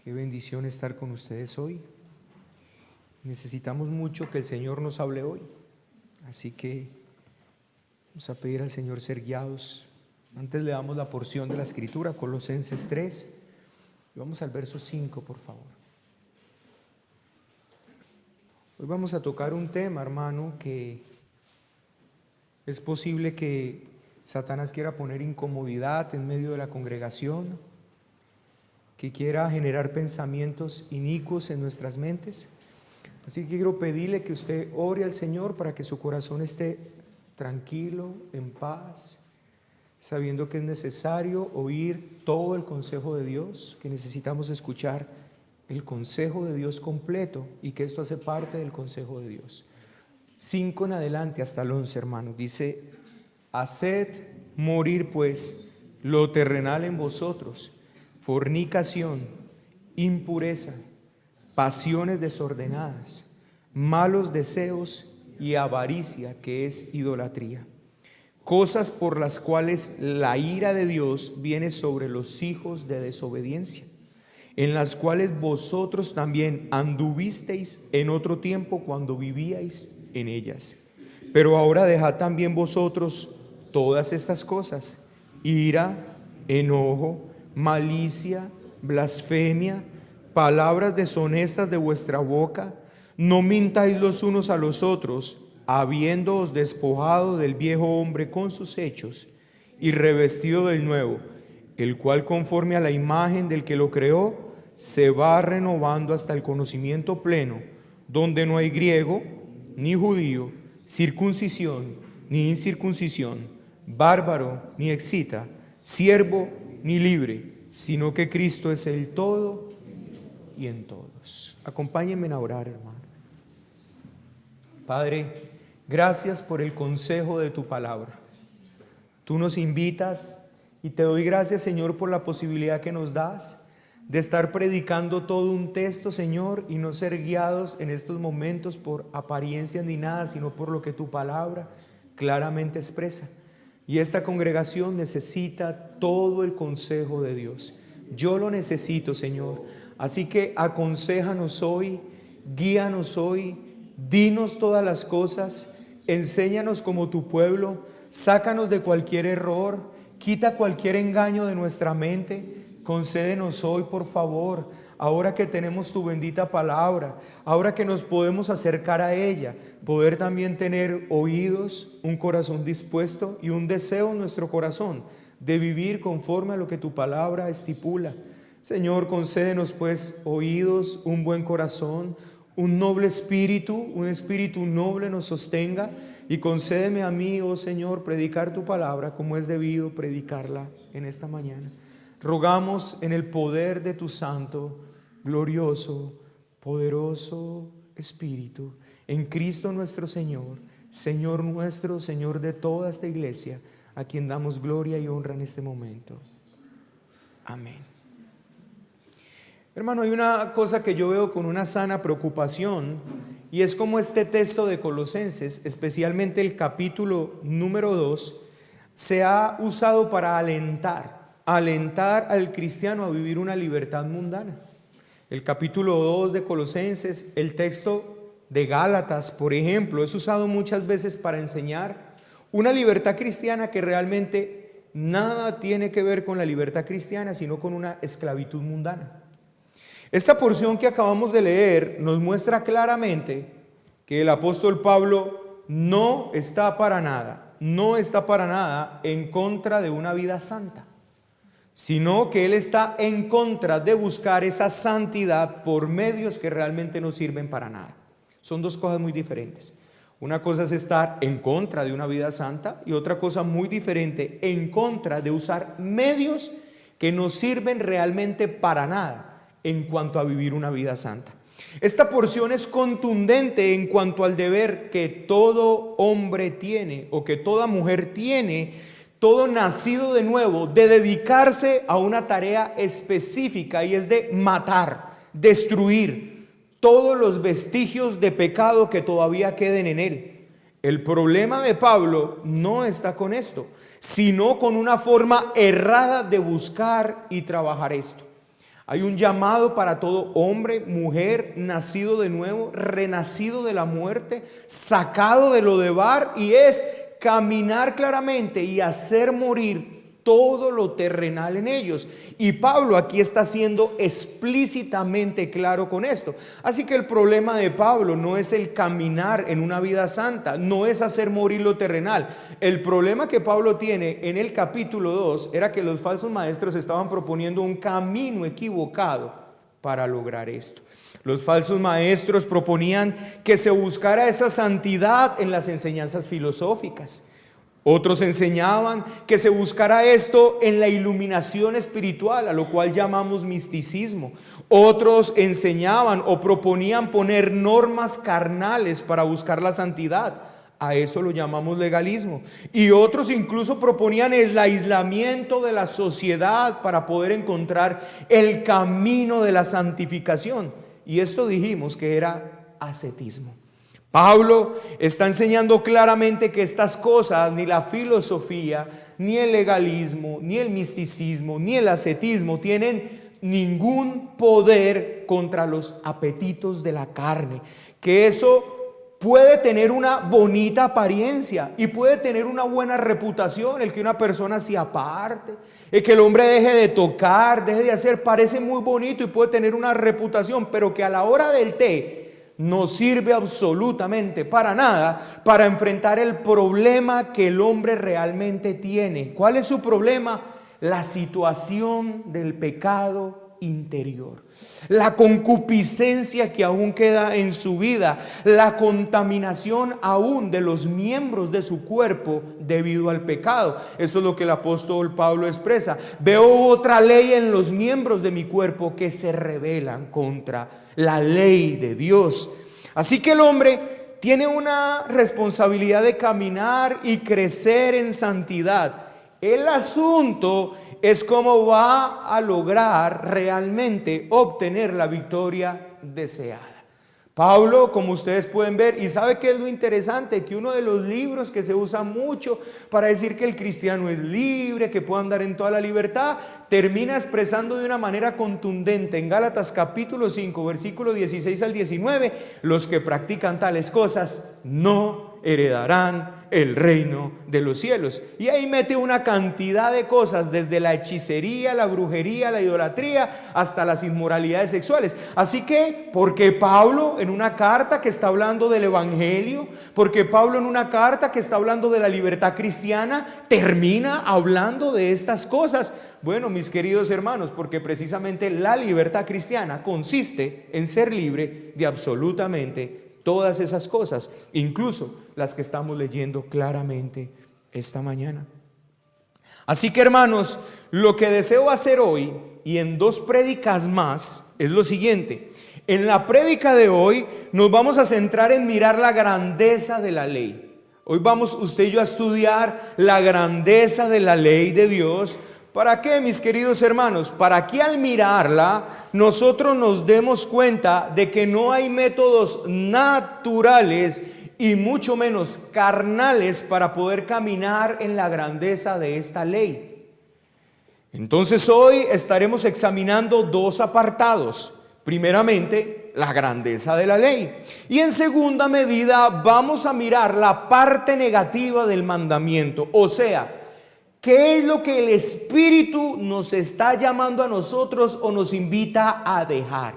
Qué bendición estar con ustedes hoy. Necesitamos mucho que el Señor nos hable hoy. Así que vamos a pedir al Señor ser guiados. Antes le damos la porción de la Escritura, Colosenses 3. Y vamos al verso 5, por favor. Hoy vamos a tocar un tema, hermano, que es posible que Satanás quiera poner incomodidad en medio de la congregación, que quiera generar pensamientos inicuos en nuestras mentes. Así que quiero pedirle que usted ore al Señor para que su corazón esté tranquilo, en paz, sabiendo que es necesario oír todo el consejo de Dios, que necesitamos escuchar el consejo de Dios completo y que esto hace parte del consejo de Dios. 5 en adelante hasta el 11, hermanos, dice: haced morir pues lo terrenal en vosotros, fornicación, impureza, pasiones desordenadas, malos deseos y avaricia, que es idolatría, cosas por las cuales la ira de Dios viene sobre los hijos de desobediencia, en las cuales vosotros también anduvisteis en otro tiempo cuando vivíais en ellas. Pero ahora dejad también vosotros todas estas cosas: ira, enojo, malicia, blasfemia, palabras deshonestas de vuestra boca. No mintáis los unos a los otros, habiéndoos despojado del viejo hombre con sus hechos y revestido del nuevo, el cual conforme a la imagen del que lo creó se va renovando hasta el conocimiento pleno, donde no hay griego ni judío, circuncisión ni incircuncisión, bárbaro ni excita, siervo ni libre, sino que Cristo es el todo y en todos. Acompáñenme a orar, hermano. Padre, gracias por el consejo de tu palabra. Tú nos invitas y te doy gracias, Señor, por la posibilidad que nos das de estar predicando todo un texto, Señor, y no ser guiados en estos momentos por apariencias ni nada, sino por lo que tu palabra claramente expresa. Y esta congregación necesita todo el consejo de Dios. Yo lo necesito, Señor. Así que aconséjanos hoy, guíanos hoy, dinos todas las cosas, enséñanos como tu pueblo, sácanos de cualquier error, quita cualquier engaño de nuestra mente. Concédenos hoy, por favor, ahora que tenemos tu bendita palabra, ahora que nos podemos acercar a ella, poder también tener oídos, un corazón dispuesto y un deseo en nuestro corazón de vivir conforme a lo que tu palabra estipula. Señor, concédenos pues oídos, un buen corazón, un noble espíritu, un espíritu noble nos sostenga, y concédeme a mí, oh Señor, predicar tu palabra como es debido predicarla en esta mañana. Rogamos en el poder de tu santo, glorioso, poderoso Espíritu, en Cristo nuestro Señor, Señor nuestro, Señor de toda esta iglesia, a quien damos gloria y honra en este momento. Amén. Hermano, hay una cosa que yo veo con una sana preocupación, y es como este texto de Colosenses, especialmente el capítulo número 2, se ha usado para alentar al cristiano a vivir una libertad mundana. El capítulo 2 de Colosenses, el texto de Gálatas, por ejemplo, es usado muchas veces para enseñar una libertad cristiana que realmente nada tiene que ver con la libertad cristiana, sino con una esclavitud mundana. Esta porción que acabamos de leer nos muestra claramente que el apóstol Pablo no está para nada en contra de una vida santa, sino que él está en contra de buscar esa santidad por medios que realmente no sirven para nada. Son dos cosas muy diferentes. Una cosa es estar en contra de una vida santa, y otra cosa muy diferente, en contra de usar medios que no sirven realmente para nada en cuanto a vivir una vida santa. Esta porción es contundente en cuanto al deber que todo hombre tiene, o que toda mujer tiene, todo nacido de nuevo, de dedicarse a una tarea específica, y es de matar, destruir todos los vestigios de pecado que todavía queden en él. El problema de Pablo no está con esto, sino con una forma errada de buscar y trabajar esto. Hay un llamado para todo hombre, mujer, nacido de nuevo, renacido de la muerte, sacado de lo de Bar, y es caminar claramente y hacer morir todo lo terrenal en ellos. Y Pablo aquí está siendo explícitamente claro con esto. Así que el problema de Pablo no es el caminar en una vida santa, no es hacer morir lo terrenal. El problema que Pablo tiene en el capítulo 2 era que los falsos maestros estaban proponiendo un camino equivocado para lograr esto. Los falsos maestros proponían que se buscara esa santidad en las enseñanzas filosóficas. Otros enseñaban que se buscara esto en la iluminación espiritual, a lo cual llamamos misticismo. Otros enseñaban o proponían poner normas carnales para buscar la santidad. A eso lo llamamos legalismo. Y otros incluso proponían el aislamiento de la sociedad para poder encontrar el camino de la santificación. Y esto dijimos que era ascetismo. Pablo está enseñando claramente que estas cosas, ni la filosofía, ni el legalismo, ni el misticismo, ni el ascetismo, tienen ningún poder contra los apetitos de la carne. Que eso puede tener una bonita apariencia y puede tener una buena reputación, el que una persona se aparte, el que el hombre deje de tocar, deje de hacer, parece muy bonito y puede tener una reputación, pero que a la hora del té no sirve absolutamente para nada para enfrentar el problema que el hombre realmente tiene. ¿Cuál es su problema? La situación del pecado interior, la concupiscencia que aún queda en su vida, la contaminación aún de los miembros de su cuerpo debido al pecado. Eso es lo que el apóstol Pablo expresa. Veo otra ley en los miembros de mi cuerpo que se rebelan contra la ley de Dios. Así que el hombre tiene una responsabilidad de caminar y crecer en santidad. El asunto es cómo va a lograr realmente obtener la victoria deseada. Pablo, como ustedes pueden ver, y sabe qué es lo interesante, que uno de los libros que se usa mucho para decir que el cristiano es libre, que puede andar en toda la libertad, termina expresando de una manera contundente en Gálatas capítulo 5, versículo 16 al 19, los que practican tales cosas no heredarán el reino de los cielos. Y ahí mete una cantidad de cosas, desde la hechicería, la brujería, la idolatría, hasta las inmoralidades sexuales. Así que, porque Pablo en una carta que está hablando del evangelio, porque Pablo en una carta que está hablando de la libertad cristiana, termina hablando de estas cosas. Bueno, mis queridos hermanos, porque precisamente la libertad cristiana consiste en ser libre de absolutamente todas esas cosas, incluso las que estamos leyendo claramente esta mañana. Así que, hermanos, lo que deseo hacer hoy y en 2 prédicas más es lo siguiente. En la prédica de hoy nos vamos a centrar en mirar la grandeza de la ley. Hoy vamos usted y yo a estudiar la grandeza de la ley de Dios. ¿Para qué, mis queridos hermanos? Para que al mirarla nosotros nos demos cuenta de que no hay métodos naturales y mucho menos carnales para poder caminar en la grandeza de esta ley. Entonces hoy estaremos examinando 2 apartados. Primeramente, la grandeza de la ley. Y en segunda medida vamos a mirar la parte negativa del mandamiento, o sea, ¿qué es lo que el Espíritu nos está llamando a nosotros o nos invita a dejar?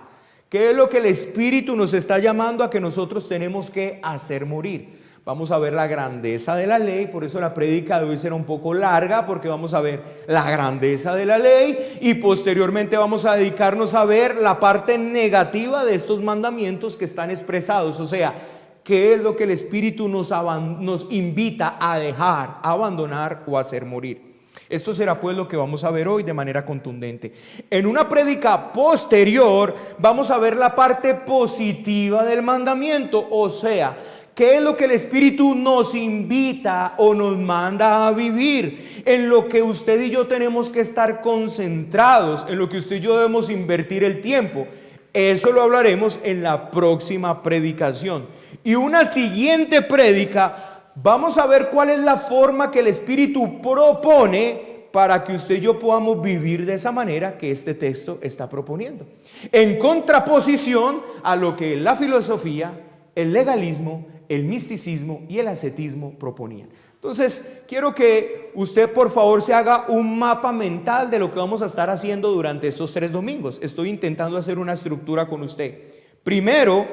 ¿Qué es lo que el Espíritu nos está llamando a que nosotros tenemos que hacer morir? Vamos a ver la grandeza de la ley, por eso la prédica de hoy será un poco larga, porque vamos a ver la grandeza de la ley y posteriormente vamos a dedicarnos a ver la parte negativa de estos mandamientos que están expresados, o sea, ¿qué es lo que el Espíritu nos invita a dejar, a abandonar o a hacer morir? Esto será pues lo que vamos a ver hoy de manera contundente. En una prédica posterior vamos a ver la parte positiva del mandamiento, o sea, ¿qué es lo que el Espíritu nos invita o nos manda a vivir? En lo que usted y yo tenemos que estar concentrados, en lo que usted y yo debemos invertir el tiempo. Eso lo hablaremos en la próxima predicación. Y una siguiente prédica, vamos a ver cuál es la forma que el Espíritu propone para que usted y yo podamos vivir de esa manera que este texto está proponiendo, en contraposición a lo que la filosofía, el legalismo, el misticismo y el ascetismo proponían. Entonces, quiero que usted por favor se haga un mapa mental de lo que vamos a estar haciendo durante estos 3 domingos. Estoy intentando hacer una estructura con usted. Primero,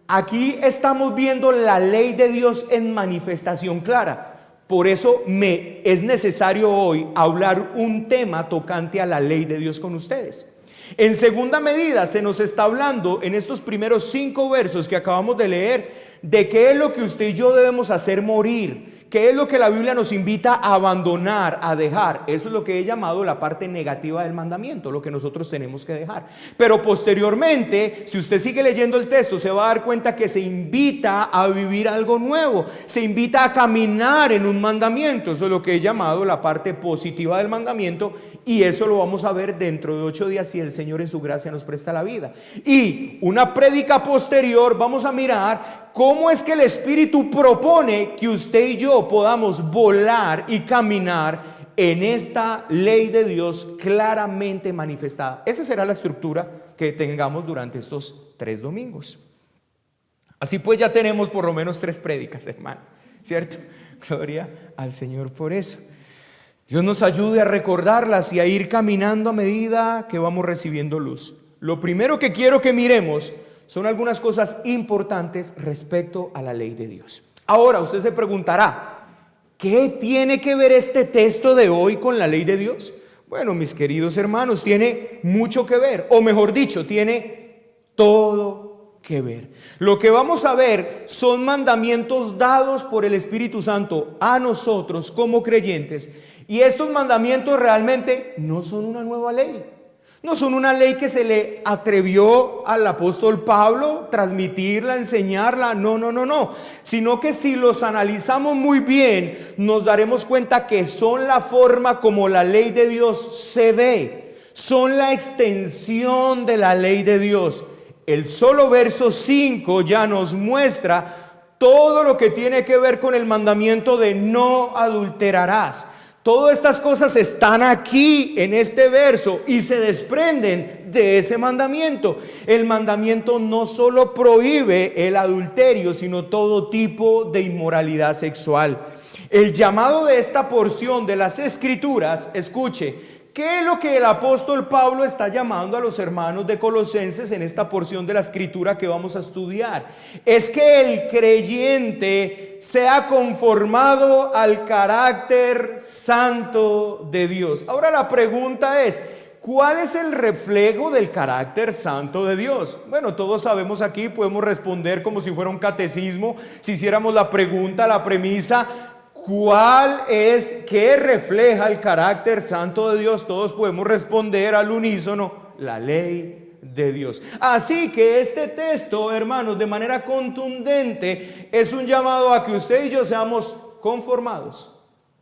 aquí estamos viendo la ley de Dios en manifestación clara. Por eso es necesario hoy hablar un tema tocante a la ley de Dios con ustedes. En segunda medida, se nos está hablando en estos primeros 5 versos que acabamos de leer de qué es lo que usted y yo debemos hacer morir. ¿Qué es lo que la Biblia nos invita a abandonar, a dejar? Eso es lo que he llamado la parte negativa del mandamiento, lo que nosotros tenemos que dejar. Pero posteriormente, si usted sigue leyendo el texto, se va a dar cuenta que se invita a vivir algo nuevo, se invita a caminar en un mandamiento. Eso es lo que he llamado la parte positiva del mandamiento, y eso lo vamos a ver dentro de 8 días si el Señor en su gracia nos presta la vida. Y una prédica posterior vamos a mirar cómo es que el Espíritu propone que usted y yo podamos volar y caminar en esta ley de Dios claramente manifestada. Esa será la estructura que tengamos durante estos 3 domingos. Así pues ya tenemos por lo menos 3 prédicas, hermano, ¿cierto? Gloria al Señor por eso. Dios nos ayude a recordarlas y a ir caminando a medida que vamos recibiendo luz. Lo primero que quiero que miremos son algunas cosas importantes respecto a la ley de Dios. Ahora usted se preguntará, ¿qué tiene que ver este texto de hoy con la ley de Dios? Bueno, mis queridos hermanos, tiene mucho que ver, o mejor dicho, tiene todo que ver. Lo que vamos a ver son mandamientos dados por el Espíritu Santo a nosotros como creyentes, y estos mandamientos realmente no son una nueva ley. No son una ley que se le atrevió al apóstol Pablo transmitirla, enseñarla, no, sino que si los analizamos muy bien, nos daremos cuenta que son la forma como la ley de Dios se ve, son la extensión de la ley de Dios. El solo verso 5 ya nos muestra todo lo que tiene que ver con el mandamiento de no adulterarás. Todas estas cosas están aquí en este verso y se desprenden de ese mandamiento. El mandamiento no solo prohíbe el adulterio, sino todo tipo de inmoralidad sexual. El llamado de esta porción de las Escrituras, escuche, ¿qué es lo que el apóstol Pablo está llamando a los hermanos de Colosenses en esta porción de la Escritura que vamos a estudiar? Es que el creyente sea conformado al carácter santo de Dios. Ahora la pregunta es, ¿cuál es el reflejo del carácter santo de Dios? Bueno, todos sabemos aquí, podemos responder como si fuera un catecismo, si hiciéramos la pregunta, la premisa, ¿cuál es, qué refleja el carácter santo de Dios? Todos podemos responder al unísono, la ley de Dios. Así que este texto, hermanos, de manera contundente, es un llamado a que usted y yo seamos conformados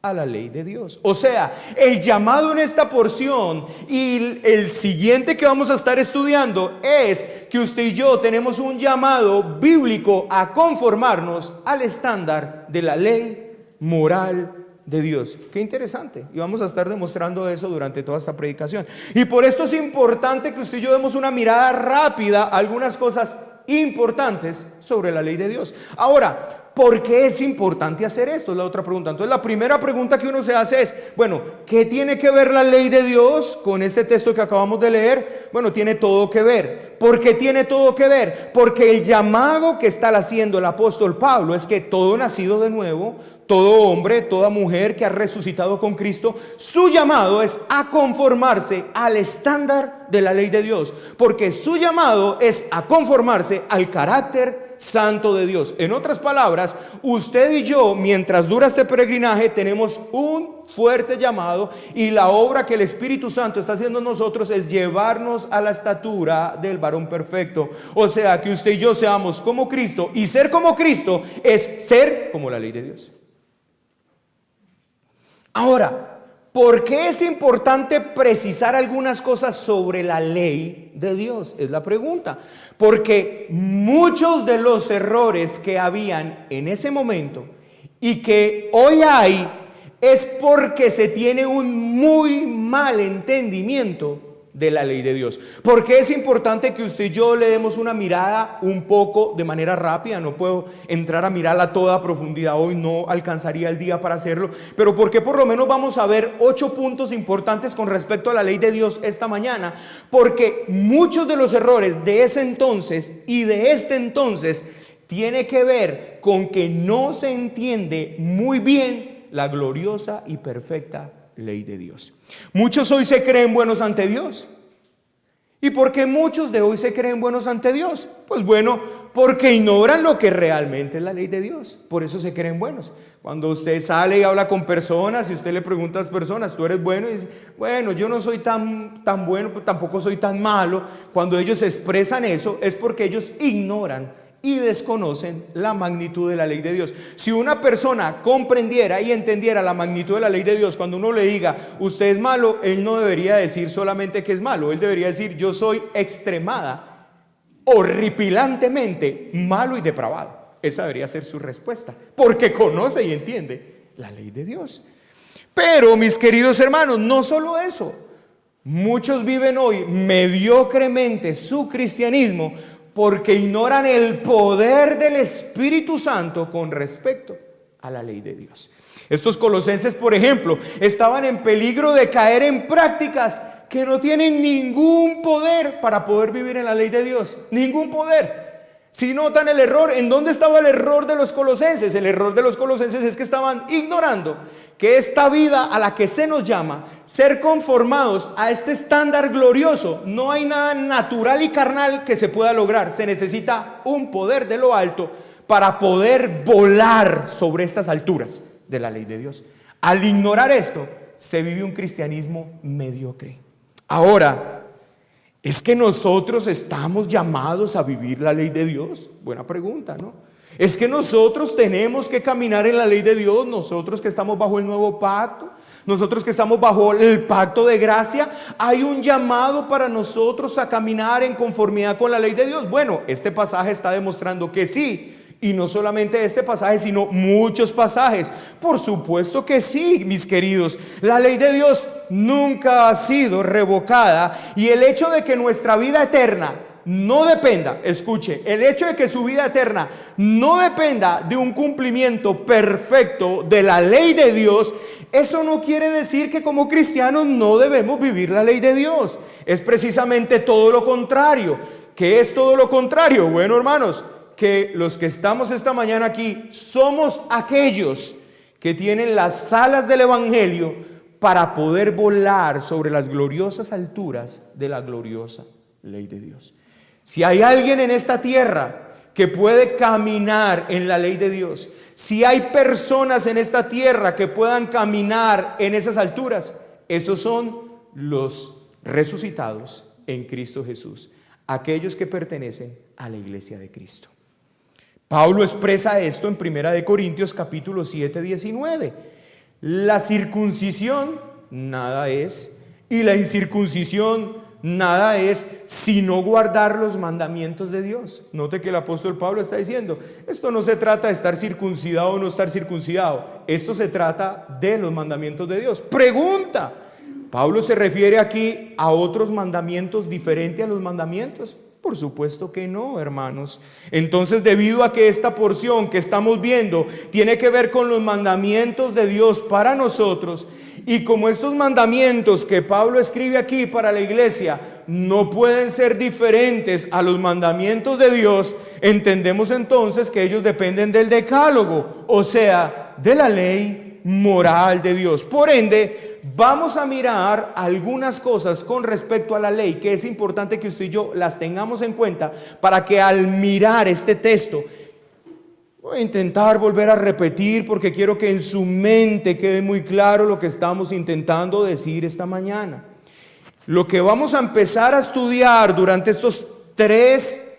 a la ley de Dios. O sea, el llamado en esta porción y el siguiente que vamos a estar estudiando es que usted y yo tenemos un llamado bíblico a conformarnos al estándar de la ley moral de Dios. Qué interesante, y vamos a estar demostrando eso durante toda esta predicación. Y por esto es importante que usted y yo demos una mirada rápida a algunas cosas importantes sobre la ley de Dios. Ahora, ¿por qué es importante hacer esto? Es la otra pregunta. Entonces la primera pregunta que uno se hace es, bueno, ¿qué tiene que ver la ley de Dios con este texto que acabamos de leer? Bueno, tiene todo que ver. ¿Por qué tiene todo que ver? Porque el llamado que está haciendo el apóstol Pablo es que todo nacido de nuevo, todo hombre, toda mujer que ha resucitado con Cristo, su llamado es a conformarse al estándar de la ley de Dios, porque su llamado es a conformarse al carácter santo de Dios. En otras palabras, usted y yo, mientras dura este peregrinaje, tenemos un fuerte llamado, y la obra que el Espíritu Santo está haciendo en nosotros es llevarnos a la estatura del varón perfecto. O sea, que usted y yo seamos como Cristo, y ser como Cristo es ser como la ley de Dios. Ahora, ¿por qué es importante precisar algunas cosas sobre la ley de Dios? Es la pregunta. Porque muchos de los errores que habían en ese momento y que hoy hay es porque se tiene un muy mal entendimiento de la ley de Dios. Porque es importante que usted y yo le demos una mirada un poco de manera rápida. No puedo entrar a mirarla a toda profundidad hoy, no alcanzaría el día para hacerlo, pero porque por lo menos vamos a ver 8 puntos importantes con respecto a la ley de Dios esta mañana, porque muchos de los errores de ese entonces y de este entonces tiene que ver con que no se entiende muy bien la gloriosa y perfecta ley de Dios. Muchos hoy se creen buenos ante Dios. ¿Y por qué muchos de hoy se creen buenos ante Dios? Pues bueno, porque ignoran lo que realmente es la ley de Dios. Por eso se creen buenos. Cuando usted sale y habla con personas y usted le pregunta a las personas, ¿tú eres bueno? Y dice, bueno, yo no soy tan bueno, pero tampoco soy tan malo. Cuando ellos expresan eso es porque ellos ignoran y desconocen la magnitud de la ley de Dios. Si una persona comprendiera y entendiera la magnitud de la ley de Dios, cuando uno le diga, usted es malo, él no debería decir solamente que es malo, él debería decir, yo soy extremada, horripilantemente malo y depravado. Esa debería ser su respuesta, porque conoce y entiende la ley de Dios. Pero, mis queridos hermanos, no solo eso, muchos viven hoy mediocremente su cristianismo porque ignoran el poder del Espíritu Santo con respecto a la ley de Dios. Estos colosenses, por ejemplo, estaban en peligro de caer en prácticas que no tienen ningún poder para poder vivir en la ley de Dios. Ningún poder. Si notan el error, ¿en dónde estaba el error de los colosenses? El error de los colosenses es que estaban ignorando que esta vida a la que se nos llama, ser conformados a este estándar glorioso, no hay nada natural y carnal que se pueda lograr. Se necesita un poder de lo alto para poder volar sobre estas alturas de la ley de Dios. Al ignorar esto, se vive un cristianismo mediocre. Ahora, ¿es que nosotros estamos llamados a vivir la ley de Dios? Buena pregunta, ¿no? ¿Es que nosotros tenemos que caminar en la ley de Dios? Nosotros que estamos bajo el nuevo pacto, nosotros que estamos bajo el pacto de gracia, ¿hay un llamado para nosotros a caminar en conformidad con la ley de Dios? Bueno, este pasaje está demostrando que sí. Y no solamente este pasaje, sino muchos pasajes. Por supuesto que sí, mis queridos. La ley de Dios nunca ha sido revocada. Y el hecho de que nuestra vida eterna no dependa, escuche, el hecho de que su vida eterna no dependa de un cumplimiento perfecto de la ley de Dios, eso no quiere decir que como cristianos no debemos vivir la ley de Dios. Es precisamente todo lo contrario. ¿Qué es todo lo contrario? Bueno, hermanos, que los que estamos esta mañana aquí somos aquellos que tienen las alas del Evangelio para poder volar sobre las gloriosas alturas de la gloriosa ley de Dios. Si hay alguien en esta tierra que puede caminar en la ley de Dios, si hay personas en esta tierra que puedan caminar en esas alturas, esos son los resucitados en Cristo Jesús, aquellos que pertenecen a la iglesia de Cristo. Pablo expresa esto en 1 Corintios capítulo 7, 19. La circuncisión nada es, y la incircuncisión nada es, sino guardar los mandamientos de Dios. Note que el apóstol Pablo está diciendo, esto no se trata de estar circuncidado o no estar circuncidado, esto se trata de los mandamientos de Dios. Pregunta, ¿Pablo se refiere aquí a otros mandamientos diferentes a los mandamientos? Por supuesto que no, hermanos. Entonces, debido a que esta porción que estamos viendo tiene que ver con los mandamientos de Dios para nosotros, y como estos mandamientos que Pablo escribe aquí para la iglesia no pueden ser diferentes a los mandamientos de Dios, entendemos entonces que ellos dependen del decálogo, o sea, de la ley moral de Dios. Por ende, vamos a mirar algunas cosas con respecto a la ley que es importante que usted y yo las tengamos en cuenta para que al mirar este texto, voy a intentar volver a repetir porque quiero que en su mente quede muy claro lo que estamos intentando decir esta mañana. Lo que vamos a empezar a estudiar durante estos 3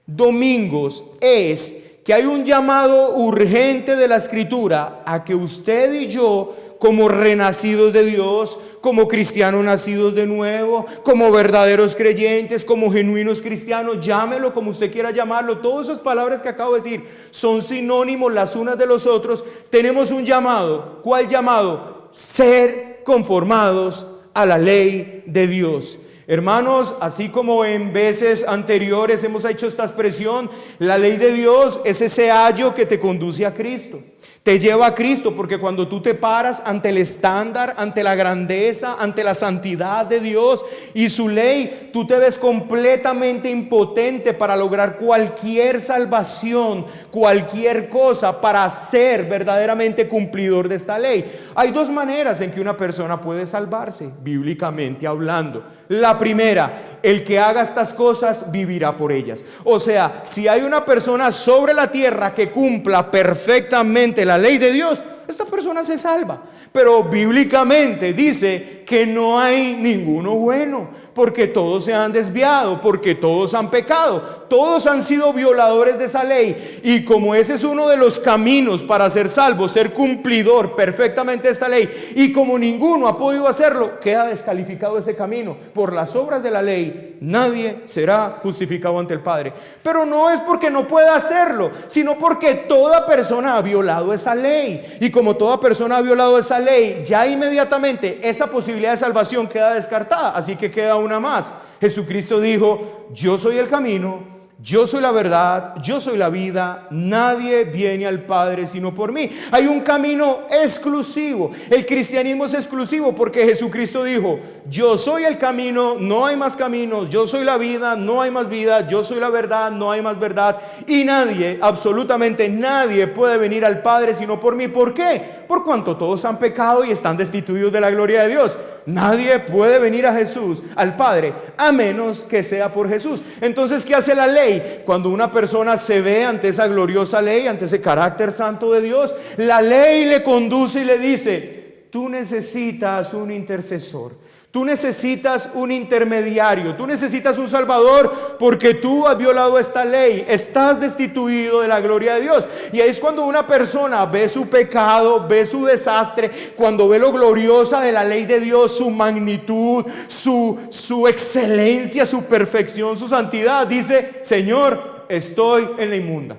domingos es que hay un llamado urgente de la Escritura a que usted y yo, como renacidos de Dios, como cristianos nacidos de nuevo, como verdaderos creyentes, como genuinos cristianos, llámelo como usted quiera llamarlo, todas esas palabras que acabo de decir son sinónimos las unas de los otros. Tenemos un llamado. ¿Cuál llamado? ser conformados a la ley de Dios. Hermanos, así como en veces anteriores hemos hecho esta expresión, la ley de Dios es ese ayo que te conduce a Cristo. Te lleva a Cristo, porque cuando tú te paras ante el estándar, ante la grandeza, ante la santidad de Dios y su ley, tú te ves completamente impotente para lograr cualquier salvación, cualquier cosa, para ser verdaderamente cumplidor de esta ley. Hay dos maneras en que una persona puede salvarse, bíblicamente hablando. La primera, el que haga estas cosas vivirá por ellas. O sea, si hay una persona sobre la tierra que cumpla perfectamente la ley de Dios, esta persona se salva. Pero bíblicamente dice que no hay ninguno bueno, porque todos se han desviado, porque todos han pecado, todos han sido violadores de esa ley. Y como ese es uno de los caminos para ser salvo, ser cumplidor perfectamente de esta ley, y como ninguno ha podido hacerlo, queda descalificado ese camino. Por las obras de la ley, nadie será justificado ante el Padre. Pero no es porque no pueda hacerlo, sino porque toda persona ha violado esa ley. Y como toda persona ha violado esa ley, ya inmediatamente esa posibilidad de salvación queda descartada. Así que queda una más. Jesucristo dijo: yo soy el camino, yo soy la verdad, yo soy la vida, nadie viene al Padre sino por mí. Hay un camino exclusivo. El cristianismo es exclusivo porque Jesucristo dijo: yo soy el camino, no hay más caminos, yo soy la vida, no hay más vida, yo soy la verdad, no hay más verdad, y nadie, absolutamente nadie puede venir al Padre sino por mí. ¿Por qué? Por cuanto todos han pecado y están destituidos de la gloria de Dios. Nadie puede venir a Jesús, al Padre, a menos que sea por Jesús. Entonces, ¿qué hace la ley? Cuando una persona se ve ante esa gloriosa ley, ante ese carácter santo de Dios, la ley le conduce y le dice: tú necesitas un intercesor. Tú necesitas un intermediario, tú necesitas un salvador, porque tú has violado esta ley, estás destituido de la gloria de Dios. Y ahí es cuando una persona ve su pecado, ve su desastre, cuando ve lo gloriosa de la ley de Dios, su magnitud, su excelencia, su perfección, su santidad, dice: Señor, estoy en la inmunda.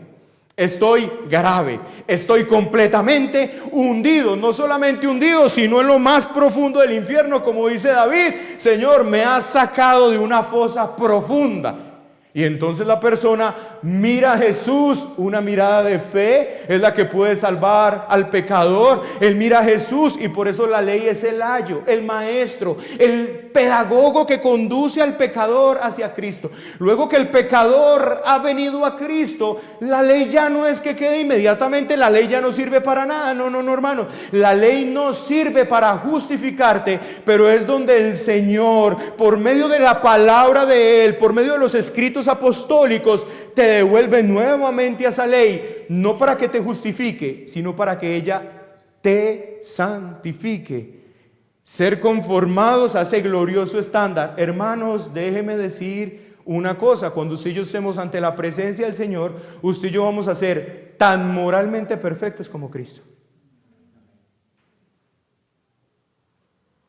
Estoy grave, estoy completamente hundido, no solamente hundido, sino en lo más profundo del infierno, como dice David: Señor, me has sacado de una fosa profunda. Y entonces la persona mira a Jesús, una mirada de fe, es la que puede salvar al pecador. Él mira a Jesús, y por eso la ley es el ayo, el maestro, el pedagogo que conduce al pecador hacia Cristo. Luego que el pecador ha venido a Cristo, la ley ya no es que quede inmediatamente, la ley ya no sirve para nada. No, hermano, la ley no sirve para justificarte, pero es donde el Señor, por medio de la palabra de Él, por medio de los escritos apostólicos, te devuelve nuevamente a esa ley, no para que te justifique, sino para que ella te santifique. Ser conformados a ese glorioso estándar. Hermanos, déjeme decir una cosa: cuando usted y yo estemos ante la presencia del Señor, usted y yo vamos a ser tan moralmente perfectos como Cristo.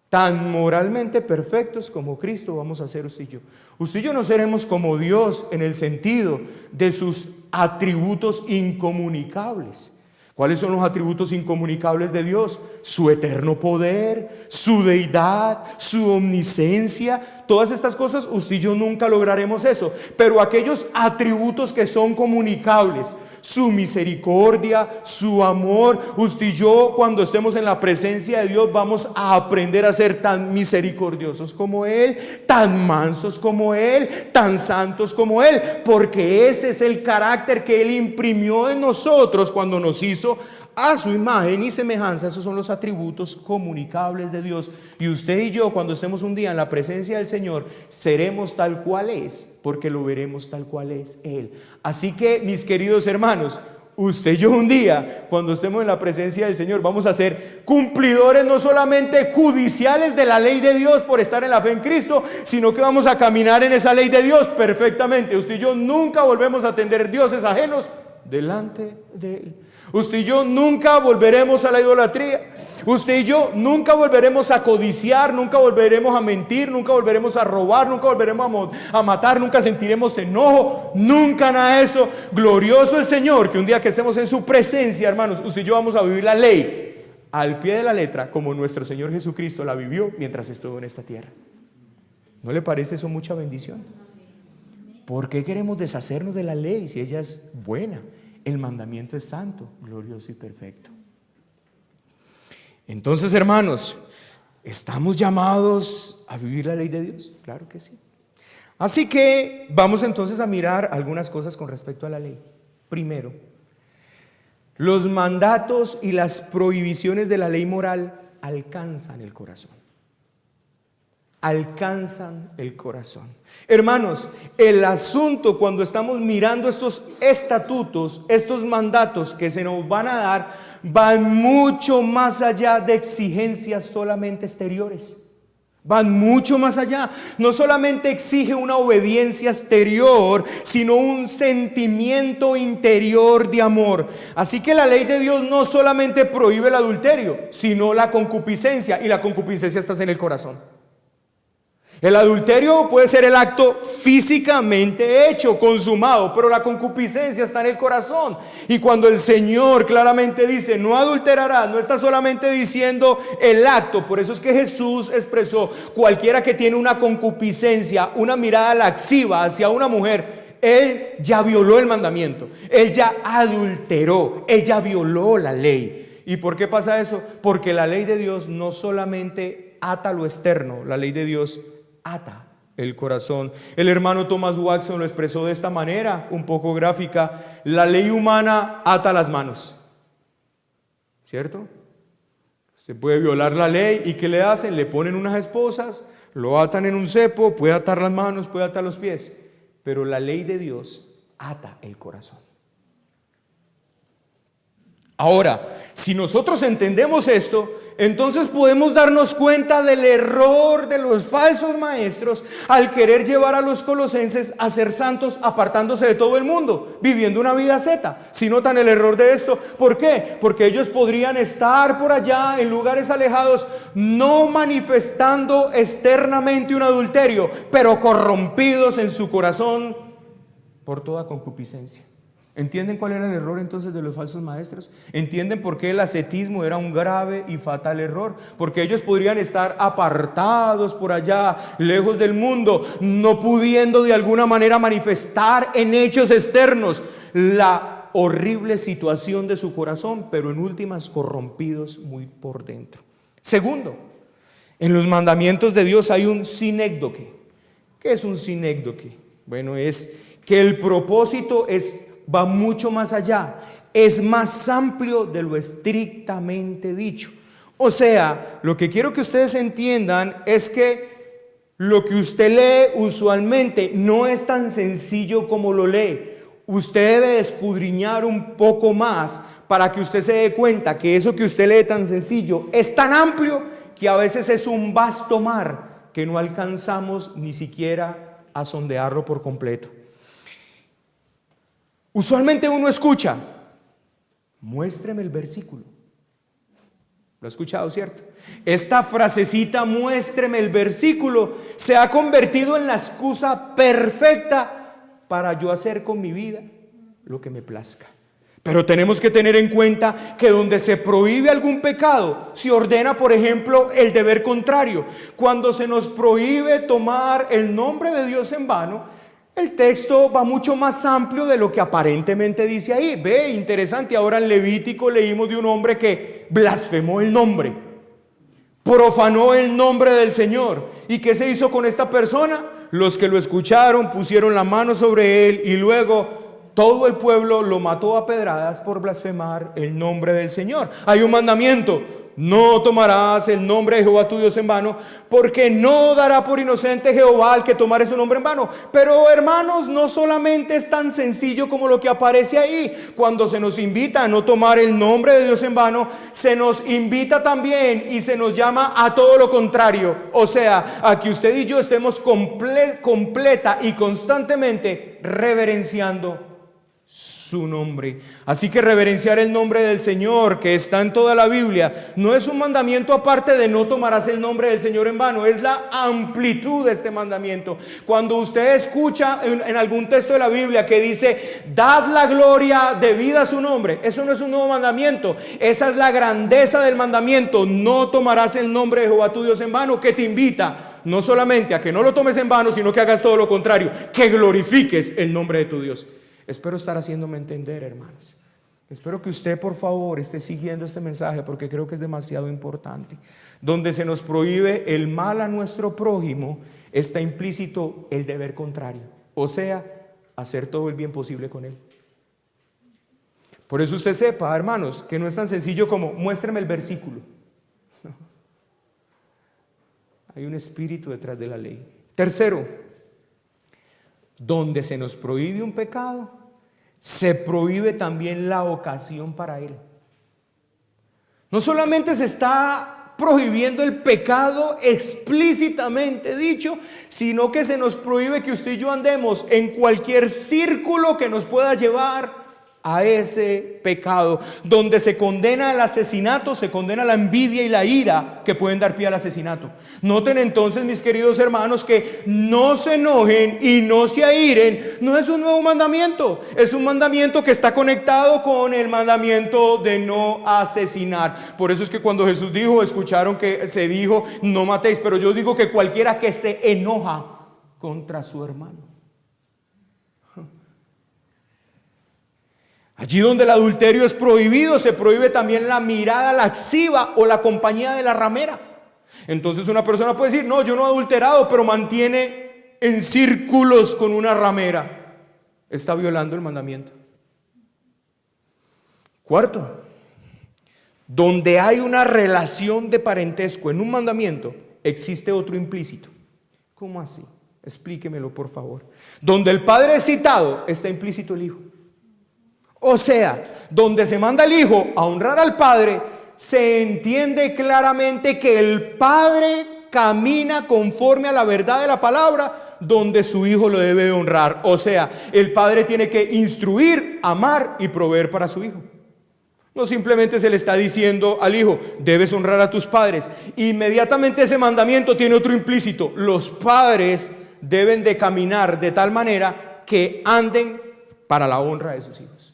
Tan moralmente perfectos como Cristo vamos a ser usted y yo. Usted y yo no seremos como Dios en el sentido de sus atributos incomunicables. ¿Cuáles son los atributos incomunicables de Dios? Su eterno poder, su deidad, su omnisciencia. Todas estas cosas, usted y yo nunca lograremos eso. Pero aquellos atributos que son comunicables, su misericordia, su amor, usted y yo, cuando estemos en la presencia de Dios, vamos a aprender a ser tan misericordiosos como Él, tan mansos como Él, tan santos como Él, porque ese es el carácter que Él imprimió en nosotros cuando nos hizo a su imagen y semejanza. Esos son los atributos comunicables de Dios. Y usted y yo, cuando estemos un día en la presencia del Señor, seremos tal cual es, porque lo veremos tal cual es Él. Así que, mis queridos hermanos, usted y yo un día, cuando estemos en la presencia del Señor, vamos a ser cumplidores no solamente judiciales de la ley de Dios por estar en la fe en Cristo, sino que vamos a caminar en esa ley de Dios perfectamente. Usted y yo nunca volvemos a tener dioses ajenos delante de Él. Usted y yo nunca volveremos a la idolatría. Usted y yo nunca volveremos a codiciar, nunca volveremos a mentir, nunca volveremos a robar, nunca volveremos a matar, nunca sentiremos enojo, nunca nada de eso. Glorioso el Señor, que un día que estemos en su presencia, hermanos, usted y yo vamos a vivir la ley al pie de la letra como nuestro Señor Jesucristo la vivió mientras estuvo en esta tierra. ¿No le parece eso mucha bendición? ¿Por qué queremos deshacernos de la ley si ella es buena? El mandamiento es santo, glorioso y perfecto. Entonces, hermanos, ¿estamos llamados a vivir la ley de Dios? Claro que sí. Así que vamos entonces a mirar algunas cosas con respecto a la ley. Primero, los mandatos y las prohibiciones de la ley moral alcanzan el corazón. Alcanzan el corazón. Hermanos, el asunto cuando estamos mirando estos estatutos, estos mandatos que se nos van a dar, van mucho más allá de exigencias solamente exteriores. Van mucho más allá. No solamente exige una obediencia exterior, sino un sentimiento interior de amor. Así que la ley de Dios no solamente prohíbe el adulterio, sino la concupiscencia. Y la concupiscencia está en el corazón. El adulterio puede ser el acto físicamente hecho, consumado, pero la concupiscencia está en el corazón. Y cuando el Señor claramente dice, no adulterarás, no está solamente diciendo el acto. Por eso es que Jesús expresó, cualquiera que tiene una concupiscencia, una mirada lasciva hacia una mujer, él ya violó el mandamiento, él ya adulteró, él ya violó la ley. ¿Y por qué pasa eso? Porque la ley de Dios no solamente ata lo externo, la ley de Dios ata el corazón. El hermano Thomas Watson lo expresó de esta manera, un poco gráfica: la ley humana ata las manos, ¿cierto? Se puede violar la ley y ¿qué le hacen? Le ponen unas esposas, lo atan en un cepo, puede atar las manos, puede atar los pies, pero la ley de Dios ata el corazón. Ahora, si nosotros entendemos esto, entonces podemos darnos cuenta del error de los falsos maestros al querer llevar a los colosenses a ser santos apartándose de todo el mundo, viviendo una vida asceta. Si notan el error de esto, ¿por qué? Porque ellos podrían estar por allá en lugares alejados, no manifestando externamente un adulterio, pero corrompidos en su corazón por toda concupiscencia. ¿Entienden cuál era el error entonces de los falsos maestros? ¿Entienden por qué el ascetismo era un grave y fatal error? Porque ellos podrían estar apartados por allá, lejos del mundo, no pudiendo de alguna manera manifestar en hechos externos la horrible situación de su corazón, pero en últimas corrompidos muy por dentro. Segundo, en los mandamientos de Dios hay un sinécdoque. ¿Qué es un sinécdoque? Bueno, es que el propósito va mucho más allá, es más amplio de lo estrictamente dicho. O sea, lo que quiero que ustedes entiendan es que lo que usted lee usualmente no es tan sencillo como lo lee. Usted debe escudriñar un poco más para que usted se dé cuenta que eso que usted lee tan sencillo es tan amplio que a veces es un vasto mar que no alcanzamos ni siquiera a sondearlo por completo. Usualmente uno escucha, muéstreme el versículo. ¿Lo ha escuchado, cierto? Esta frasecita, muéstreme el versículo, se ha convertido en la excusa perfecta para yo hacer con mi vida lo que me plazca. Pero tenemos que tener en cuenta que donde se prohíbe algún pecado, se ordena, por ejemplo, el deber contrario. Cuando se nos prohíbe tomar el nombre de Dios en vano, el texto va mucho más amplio de lo que aparentemente dice ahí. Ve, interesante, ahora en Levítico leímos de un hombre que blasfemó el nombre, profanó el nombre del Señor. ¿Y qué se hizo con esta persona? Los que lo escucharon pusieron la mano sobre él y luego todo el pueblo lo mató a pedradas por blasfemar el nombre del Señor. Hay un mandamiento: no tomarás el nombre de Jehová tu Dios en vano, porque no dará por inocente Jehová al que tomare su nombre en vano. Pero hermanos, no solamente es tan sencillo como lo que aparece ahí. Cuando se nos invita a no tomar el nombre de Dios en vano, se nos invita también y se nos llama a todo lo contrario. O sea, a que usted y yo estemos completa y constantemente reverenciando su nombre. Así que reverenciar el nombre del Señor, que está en toda la Biblia, no es un mandamiento aparte de no tomarás el nombre del Señor en vano, es la amplitud de este mandamiento. Cuando usted escucha en algún texto de la Biblia que dice, dad la gloria debida a su nombre, eso no es un nuevo mandamiento, esa es la grandeza del mandamiento, no tomarás el nombre de Jehová tu Dios en vano, que te invita no solamente a que no lo tomes en vano, sino que hagas todo lo contrario, que glorifiques el nombre de tu Dios. Espero estar haciéndome entender, hermanos. Espero que usted, por favor, esté siguiendo este mensaje, porque creo que es demasiado importante. Donde se nos prohíbe el mal a nuestro prójimo, está implícito el deber contrario, o sea, hacer todo el bien posible con él. Por eso usted sepa, hermanos, que no es tan sencillo como muéstrame el versículo. No. Hay un espíritu detrás de la ley. Tercero, donde se nos prohíbe un pecado, se prohíbe también la ocasión para él. No solamente se está prohibiendo el pecado explícitamente dicho, sino que se nos prohíbe que usted y yo andemos en cualquier círculo que nos pueda llevar a ese pecado. Donde se condena el asesinato, se condena la envidia y la ira que pueden dar pie al asesinato. Noten entonces, mis queridos hermanos, que no se enojen y no se airen. No es un nuevo mandamiento, es un mandamiento que está conectado con el mandamiento de no asesinar. Por eso es que cuando Jesús dijo, escucharon que se dijo, no matéis, pero yo digo que cualquiera que se enoja contra su hermano. Allí donde el adulterio es prohibido, se prohíbe también la mirada lasciva o la compañía de la ramera. Entonces una persona puede decir, no, yo no he adulterado, pero mantiene en círculos con una ramera. Está violando el mandamiento. Cuarto, donde hay una relación de parentesco en un mandamiento, existe otro implícito. ¿Cómo así? Explíquemelo, por favor. Donde el padre es citado, está implícito el hijo. O sea, donde se manda al hijo a honrar al padre, se entiende claramente que el padre camina conforme a la verdad de la palabra, donde su hijo lo debe de honrar. O sea, el padre tiene que instruir, amar y proveer para su hijo. No simplemente se le está diciendo al hijo, debes honrar a tus padres. Inmediatamente ese mandamiento tiene otro implícito. Los padres deben de caminar de tal manera que anden para la honra de sus hijos.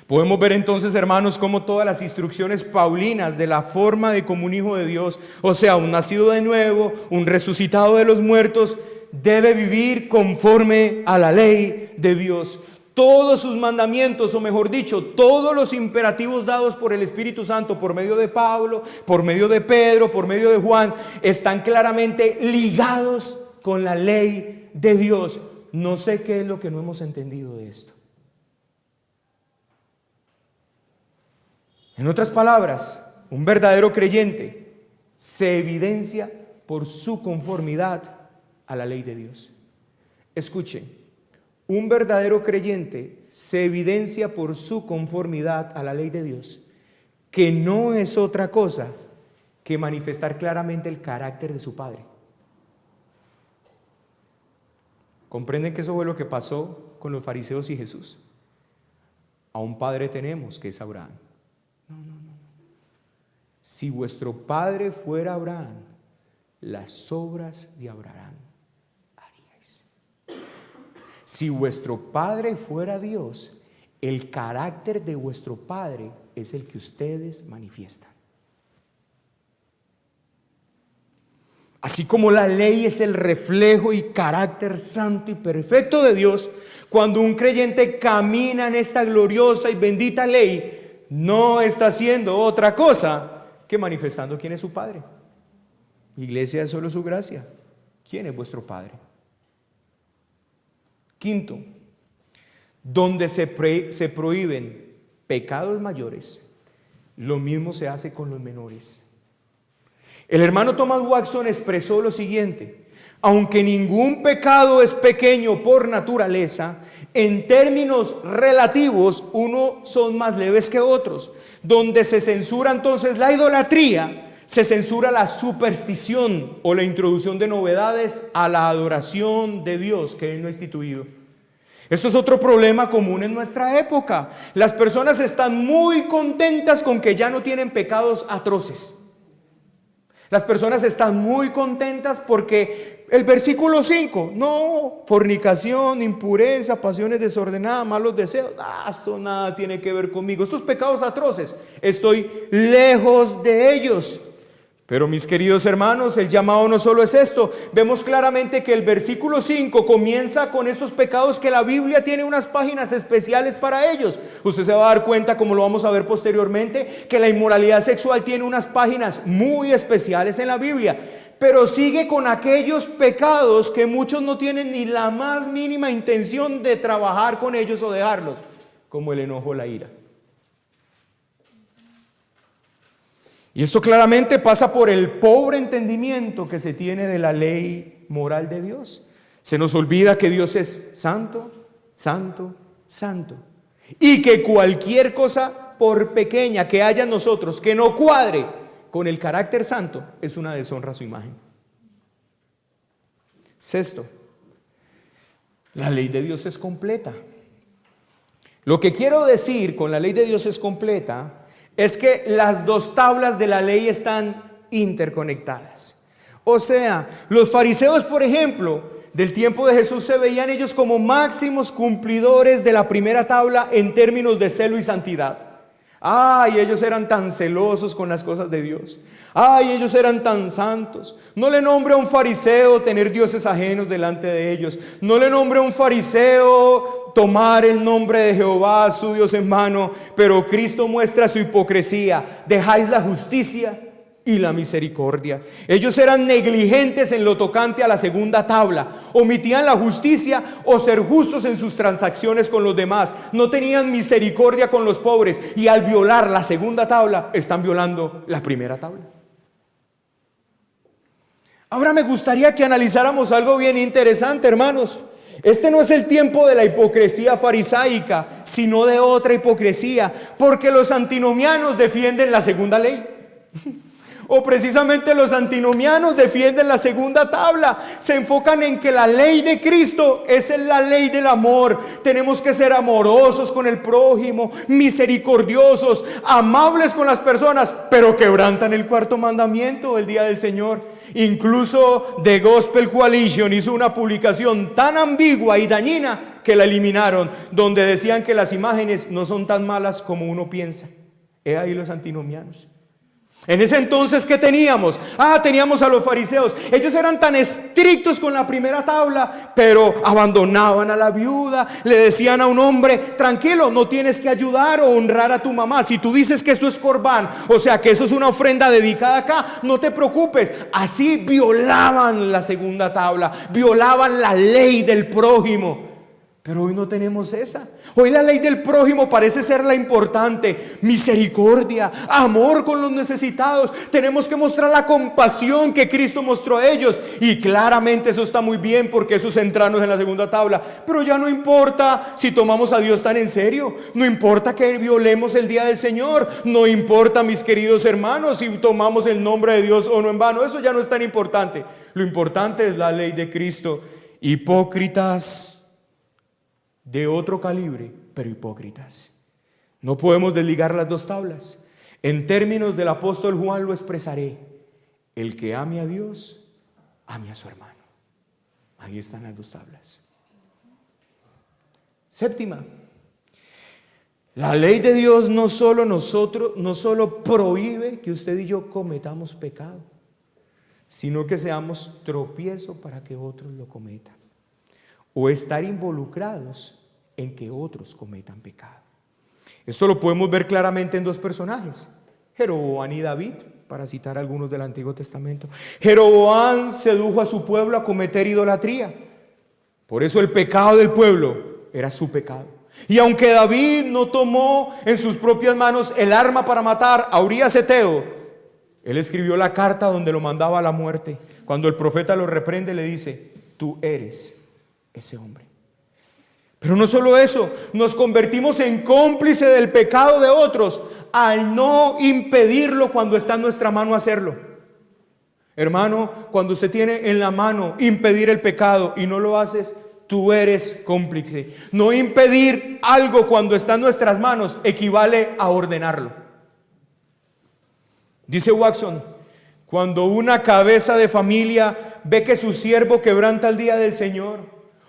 Podemos ver entonces, hermanos, cómo todas las instrucciones paulinas de la forma de como un hijo de Dios, o sea, un nacido de nuevo, un resucitado de los muertos, debe vivir conforme a la ley de Dios. Todos sus mandamientos, o mejor dicho, todos los imperativos dados por el Espíritu Santo por medio de Pablo, por medio de Pedro, por medio de Juan, están claramente ligados con la ley de Dios. No sé qué es lo que no hemos entendido de esto. En otras palabras, un verdadero creyente se evidencia por su conformidad a la ley de Dios. Escuchen, un verdadero creyente se evidencia por su conformidad a la ley de Dios, que no es otra cosa que manifestar claramente el carácter de su Padre. ¿Comprenden que eso fue lo que pasó con los fariseos y Jesús? A un Padre tenemos que es Abraham. No. Si vuestro padre fuera Abraham, las obras de Abraham haríais. Si vuestro padre fuera Dios, el carácter de vuestro padre es el que ustedes manifiestan. Así como la ley es el reflejo y carácter santo y perfecto de Dios, cuando un creyente camina en esta gloriosa y bendita ley, no está haciendo otra cosa que manifestando quién es su Padre. Iglesia es solo su gracia. ¿Quién es vuestro Padre? Quinto, donde se prohíben pecados mayores, lo mismo se hace con los menores. El hermano Thomas Watson expresó lo siguiente: aunque ningún pecado es pequeño por naturaleza, en términos relativos, unos son más leves que otros. Donde se censura entonces la idolatría, se censura la superstición o la introducción de novedades a la adoración de Dios que Él no ha instituido. Esto es otro problema común en nuestra época. Las personas están muy contentas con que ya no tienen pecados atroces. Las personas están muy contentas porque el versículo 5, no, fornicación, impureza, pasiones desordenadas, malos deseos, esto nada tiene que ver conmigo. Estos pecados atroces, estoy lejos de ellos. Pero mis queridos hermanos, el llamado no solo es esto. Vemos claramente que el versículo 5 comienza con estos pecados que la Biblia tiene unas páginas especiales para ellos. Usted se va a dar cuenta, como lo vamos a ver posteriormente, que la inmoralidad sexual tiene unas páginas muy especiales en la Biblia. Pero sigue con aquellos pecados que muchos no tienen ni la más mínima intención de trabajar con ellos o dejarlos, como el enojo o la ira. Y esto claramente pasa por el pobre entendimiento que se tiene de la ley moral de Dios. Se nos olvida que Dios es santo, santo, santo. Y que cualquier cosa, por pequeña que haya en nosotros, que no cuadre con el carácter santo, es una deshonra a su imagen. Sexto, la ley de Dios es completa. Lo que quiero decir con la ley de Dios es completa es que las dos tablas de la ley están interconectadas. O sea, los fariseos, por ejemplo, del tiempo de Jesús, se veían ellos como máximos cumplidores de la primera tabla en términos de celo y santidad. Ay, ellos eran tan celosos con las cosas de Dios. Ay, ellos eran tan santos. No le nombre a un fariseo tener dioses ajenos delante de ellos. No le nombre a un fariseo tomar el nombre de Jehová, su Dios, en mano. Pero Cristo muestra su hipocresía. Dejáis la justicia y la misericordia. Ellos eran negligentes en lo tocante a la segunda tabla. Omitían la justicia o ser justos en sus transacciones con los demás. No tenían misericordia con los pobres. Y al violar la segunda tabla, están violando la primera tabla. Ahora me gustaría que analizáramos algo bien interesante, hermanos. Este no es el tiempo de la hipocresía farisaica, sino de otra hipocresía, porque los antinomianos defienden la segunda ley. O precisamente los antinomianos defienden la segunda tabla. Se enfocan en que la ley de Cristo es la ley del amor. Tenemos que ser amorosos con el prójimo, misericordiosos, amables con las personas, pero quebrantan el cuarto mandamiento el día del Señor. Incluso The Gospel Coalition hizo una publicación tan ambigua y dañina que la eliminaron, donde decían que las imágenes no son tan malas como uno piensa. He ahí los antinomianos. En ese entonces, ¿qué teníamos? Teníamos a los fariseos. Ellos eran tan estrictos con la primera tabla, pero abandonaban a la viuda. Le decían a un hombre: tranquilo, no tienes que ayudar o honrar a tu mamá. Si tú dices que eso es corbán, o sea que eso es una ofrenda dedicada acá, no te preocupes. Así violaban la segunda tabla, violaban la ley del prójimo. Pero hoy no tenemos esa. Hoy la ley del prójimo parece ser la importante. Misericordia, amor con los necesitados. Tenemos que mostrar la compasión que Cristo mostró a ellos. Y claramente eso está muy bien, porque eso es centrarnos en la segunda tabla. Pero ya no importa si tomamos a Dios tan en serio. No importa que violemos el día del Señor. No importa, mis queridos hermanos, si tomamos el nombre de Dios o no en vano. Eso ya no es tan importante. Lo importante es la ley de Cristo. Hipócritas de otro calibre, pero hipócritas. No podemos desligar las dos tablas. En términos del apóstol Juan lo expresaré: el que ame a Dios, ame a su hermano. Ahí están las dos tablas. Séptima, la ley de Dios no solo prohíbe que usted y yo cometamos pecado, sino que seamos tropiezo para que otros lo cometan, o estar involucrados en que otros cometan pecado. Esto lo podemos ver claramente en dos personajes: Jeroboam y David, para citar algunos del Antiguo Testamento. Jeroboam sedujo a su pueblo a cometer idolatría. Por eso el pecado del pueblo era su pecado. Y aunque David no tomó en sus propias manos el arma para matar a Urías Eteo, él escribió la carta donde lo mandaba a la muerte. Cuando el profeta lo reprende, le dice: tú eres ese hombre. Pero no solo eso, nos convertimos en cómplice del pecado de otros al no impedirlo cuando está en nuestra mano hacerlo. Hermano, cuando usted tiene en la mano impedir el pecado y no lo haces, tú eres cómplice. No impedir algo cuando está en nuestras manos equivale a ordenarlo. Dice Watson, cuando una cabeza de familia ve que su siervo quebranta el día del Señor,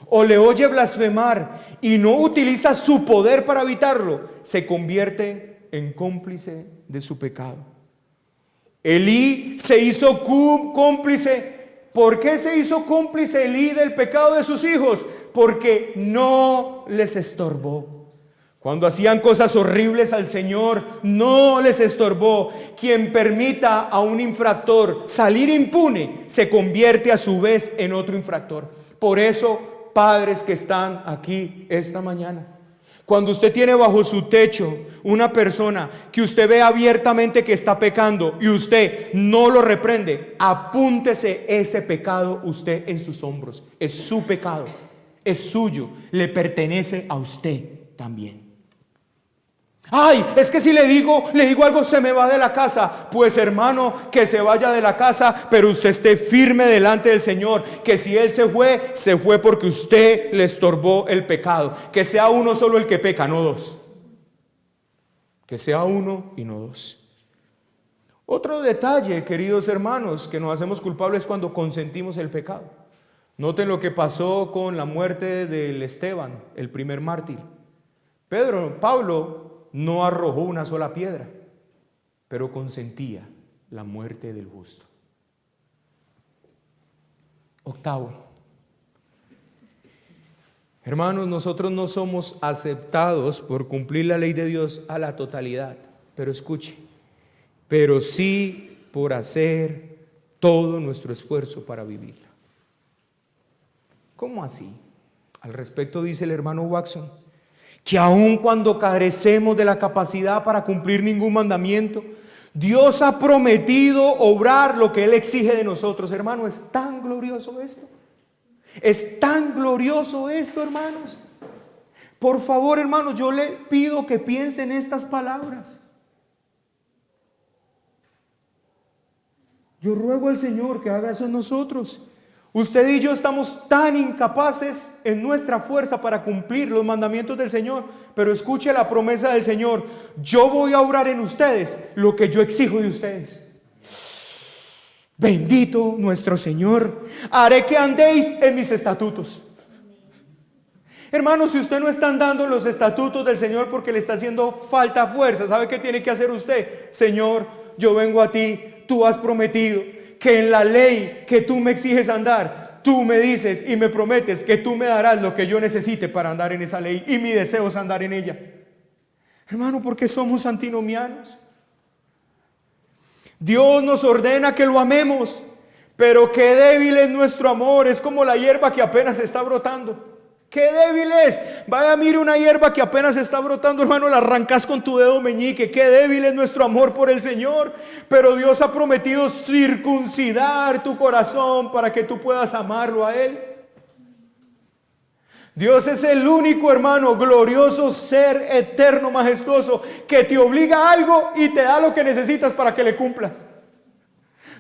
o le oye blasfemar y no utiliza su poder para evitarlo, se convierte en cómplice de su pecado. Elí se hizo cómplice. ¿Por qué se hizo cómplice Elí del pecado de sus hijos? Porque no les estorbó. Cuando hacían cosas horribles al Señor, no les estorbó. Quien permita a un infractor salir impune, se convierte a su vez en otro infractor. Por eso, padres que están aquí esta mañana, cuando usted tiene bajo su techo una persona que usted ve abiertamente que está pecando y usted no lo reprende, apúntese ese pecado usted en sus hombros. Es su pecado, es suyo, le pertenece a usted también. Ay, es que si le digo algo se me va de la casa. Pues hermano, que se vaya de la casa, pero usted esté firme delante del Señor. Que si Él se fue porque usted le estorbó el pecado. Que sea uno solo el que peca, no dos. Que sea uno y no dos. Otro detalle, queridos hermanos, que nos hacemos culpables cuando consentimos el pecado. Noten lo que pasó con la muerte de Esteban, el primer mártir. Pablo no arrojó una sola piedra, pero consentía la muerte del justo. Octavo, hermanos, nosotros no somos aceptados por cumplir la ley de Dios a la totalidad, pero escuche, pero sí por hacer todo nuestro esfuerzo para vivirla. ¿Cómo así? Al respecto dice el hermano Watson, que aun cuando carecemos de la capacidad para cumplir ningún mandamiento, Dios ha prometido obrar lo que Él exige de nosotros. Hermano, es tan glorioso esto. Es tan glorioso esto, hermanos. Por favor, hermanos, yo le pido que piensen estas palabras. Yo ruego al Señor que haga eso en nosotros. Usted y yo estamos tan incapaces en nuestra fuerza para cumplir los mandamientos del Señor, pero escuche la promesa del Señor: yo voy a obrar en ustedes lo que yo exijo de ustedes. Bendito nuestro Señor, haré que andéis en mis estatutos. Hermanos, si usted no está andando en los estatutos del Señor porque le está haciendo falta fuerza, ¿sabe qué tiene que hacer usted? Señor, yo vengo a ti, tú has prometido que en la ley que tú me exiges andar, tú me dices y me prometes que tú me darás lo que yo necesite para andar en esa ley, y mi deseo es andar en ella. Hermano, ¿por qué somos antinomianos? Dios nos ordena que lo amemos, pero qué débil es nuestro amor. Es como la hierba que apenas está brotando. ¡Qué débil es! Vaya, mire una hierba que apenas está brotando, hermano, la arrancas con tu dedo meñique. ¡Qué débil es nuestro amor por el Señor! Pero Dios ha prometido circuncidar tu corazón para que tú puedas amarlo a Él. Dios es el único, hermano, glorioso ser eterno, majestuoso, que te obliga a algo y te da lo que necesitas para que le cumplas.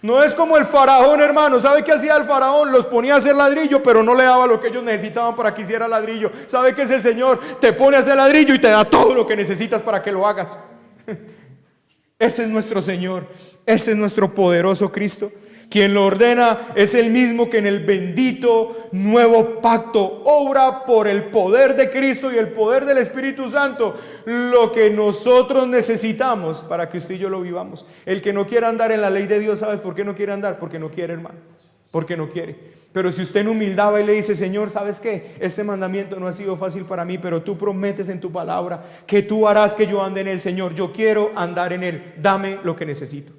No es como el faraón, hermano. ¿Sabe qué hacía el faraón? Los ponía a hacer ladrillo, pero no le daba lo que ellos necesitaban para que hiciera ladrillo. ¿Sabe qué es el Señor? Te pone a hacer ladrillo y te da todo lo que necesitas para que lo hagas. Ese es nuestro Señor. Ese es nuestro poderoso Cristo. Quien lo ordena es el mismo que en el bendito nuevo pacto obra por el poder de Cristo y el poder del Espíritu Santo lo que nosotros necesitamos para que usted y yo lo vivamos. El que no quiera andar en la ley de Dios, ¿sabes por qué no quiere andar? Porque no quiere, hermano. Porque no quiere. Pero si usted en humildad va y le dice: Señor, ¿sabes qué? Este mandamiento no ha sido fácil para mí, pero tú prometes en tu palabra que tú harás que yo ande en él. Señor, yo quiero andar en él. Dame lo que necesito.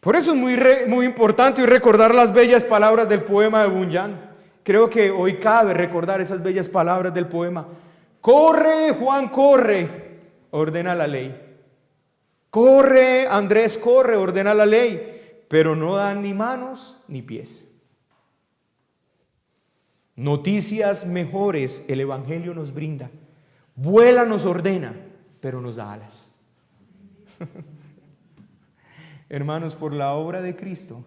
Por eso es muy importante hoy recordar las bellas palabras del poema de Bunyan. Creo que hoy cabe recordar esas bellas palabras del poema. Corre, Juan, corre, ordena la ley. Corre, Andrés, corre, ordena la ley, pero no dan ni manos ni pies. Noticias mejores el Evangelio nos brinda. Vuela nos ordena, pero nos da alas. Hermanos, por la obra de Cristo,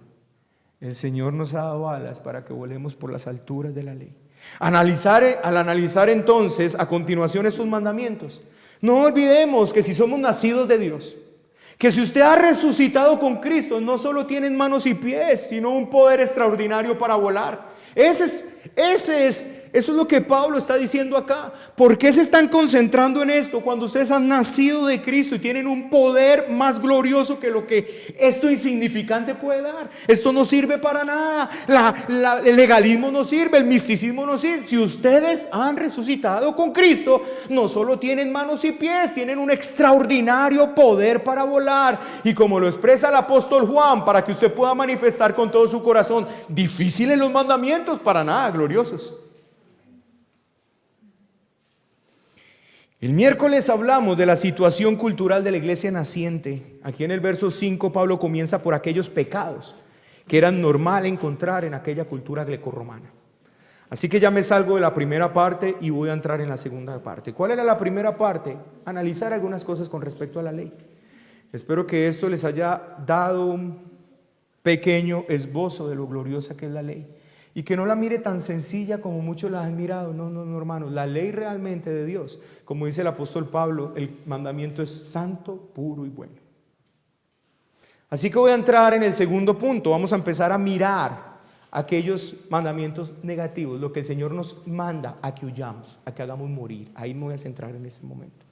El Señor nos ha dado alas para que volemos por las alturas de la ley. Al analizar entonces a continuación estos mandamientos, no olvidemos que si somos nacidos de Dios, que si usted ha resucitado con Cristo, no solo tiene manos y pies, sino un poder extraordinario para volar. Eso es lo que Pablo está diciendo acá. ¿Por qué se están concentrando en esto cuando ustedes han nacido de Cristo y tienen un poder más glorioso que lo que esto insignificante puede dar? Esto no sirve para nada. El legalismo no sirve, el misticismo no sirve. Si ustedes han resucitado con Cristo, no solo tienen manos y pies, tienen un extraordinario poder para volar. Y como lo expresa el apóstol Juan, para que usted pueda manifestar con todo su corazón, difíciles los mandamientos, para nada gloriosos. El miércoles hablamos de la situación cultural de la iglesia naciente. Aquí en el verso 5 Pablo comienza por aquellos pecados que eran normal encontrar en aquella cultura grecorromana. Así que ya me salgo de la primera parte y voy a entrar en la segunda parte. ¿Cuál era la primera parte? Analizar algunas cosas con respecto a la ley. Espero que esto les haya dado un pequeño esbozo de lo gloriosa que es la ley. Y que no la mire tan sencilla como muchos la han mirado. No, hermanos. La ley realmente de Dios, como dice el apóstol Pablo, el mandamiento es santo, puro y bueno. Así que voy a entrar en el segundo punto. Vamos a empezar a mirar aquellos mandamientos negativos, lo que el Señor nos manda a que huyamos, a que hagamos morir. Ahí me voy a centrar en este momento.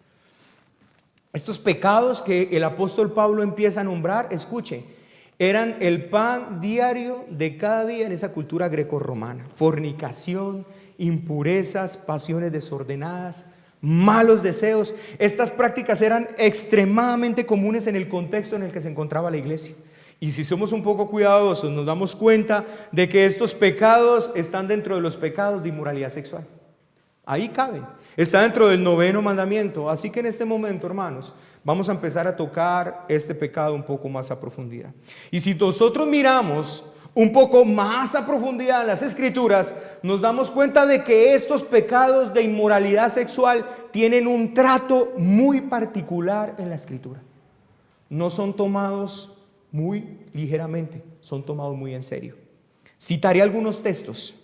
Estos pecados que el apóstol Pablo empieza a nombrar, escuche, eran el pan diario de cada día en esa cultura grecorromana. Fornicación, impurezas, pasiones desordenadas, malos deseos. Estas prácticas eran extremadamente comunes en el contexto en el que se encontraba la iglesia. Y si somos un poco cuidadosos, nos damos cuenta de que estos pecados están dentro de los pecados de inmoralidad sexual. Ahí caben. Está dentro del 9º mandamiento. Así que en este momento, hermanos, vamos a empezar a tocar este pecado un poco más a profundidad. Y si nosotros miramos un poco más a profundidad en las Escrituras, nos damos cuenta de que estos pecados de inmoralidad sexual tienen un trato muy particular en la Escritura. No son tomados muy ligeramente, son tomados muy en serio. Citaré algunos textos.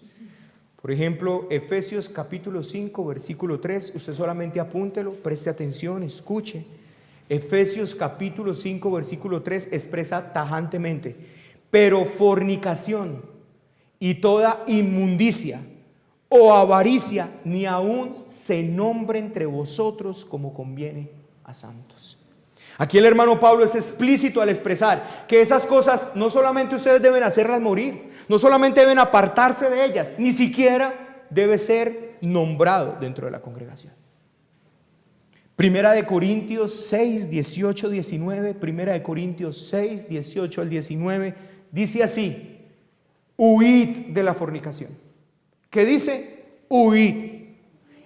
Por ejemplo, Efesios capítulo 5, versículo 3, usted solamente apúntelo, preste atención, escuche. Efesios capítulo 5, versículo 3 expresa tajantemente: pero fornicación y toda inmundicia o avaricia ni aún se nombre entre vosotros como conviene a santos. Aquí el hermano Pablo es explícito al expresar que esas cosas no solamente ustedes deben hacerlas morir, no solamente deben apartarse de ellas, ni siquiera debe ser nombrado dentro de la congregación. Primera de Corintios 6, 18, 19, Primera de Corintios 6, 18 al 19, dice así: huid de la fornicación. ¿Qué dice? Huid.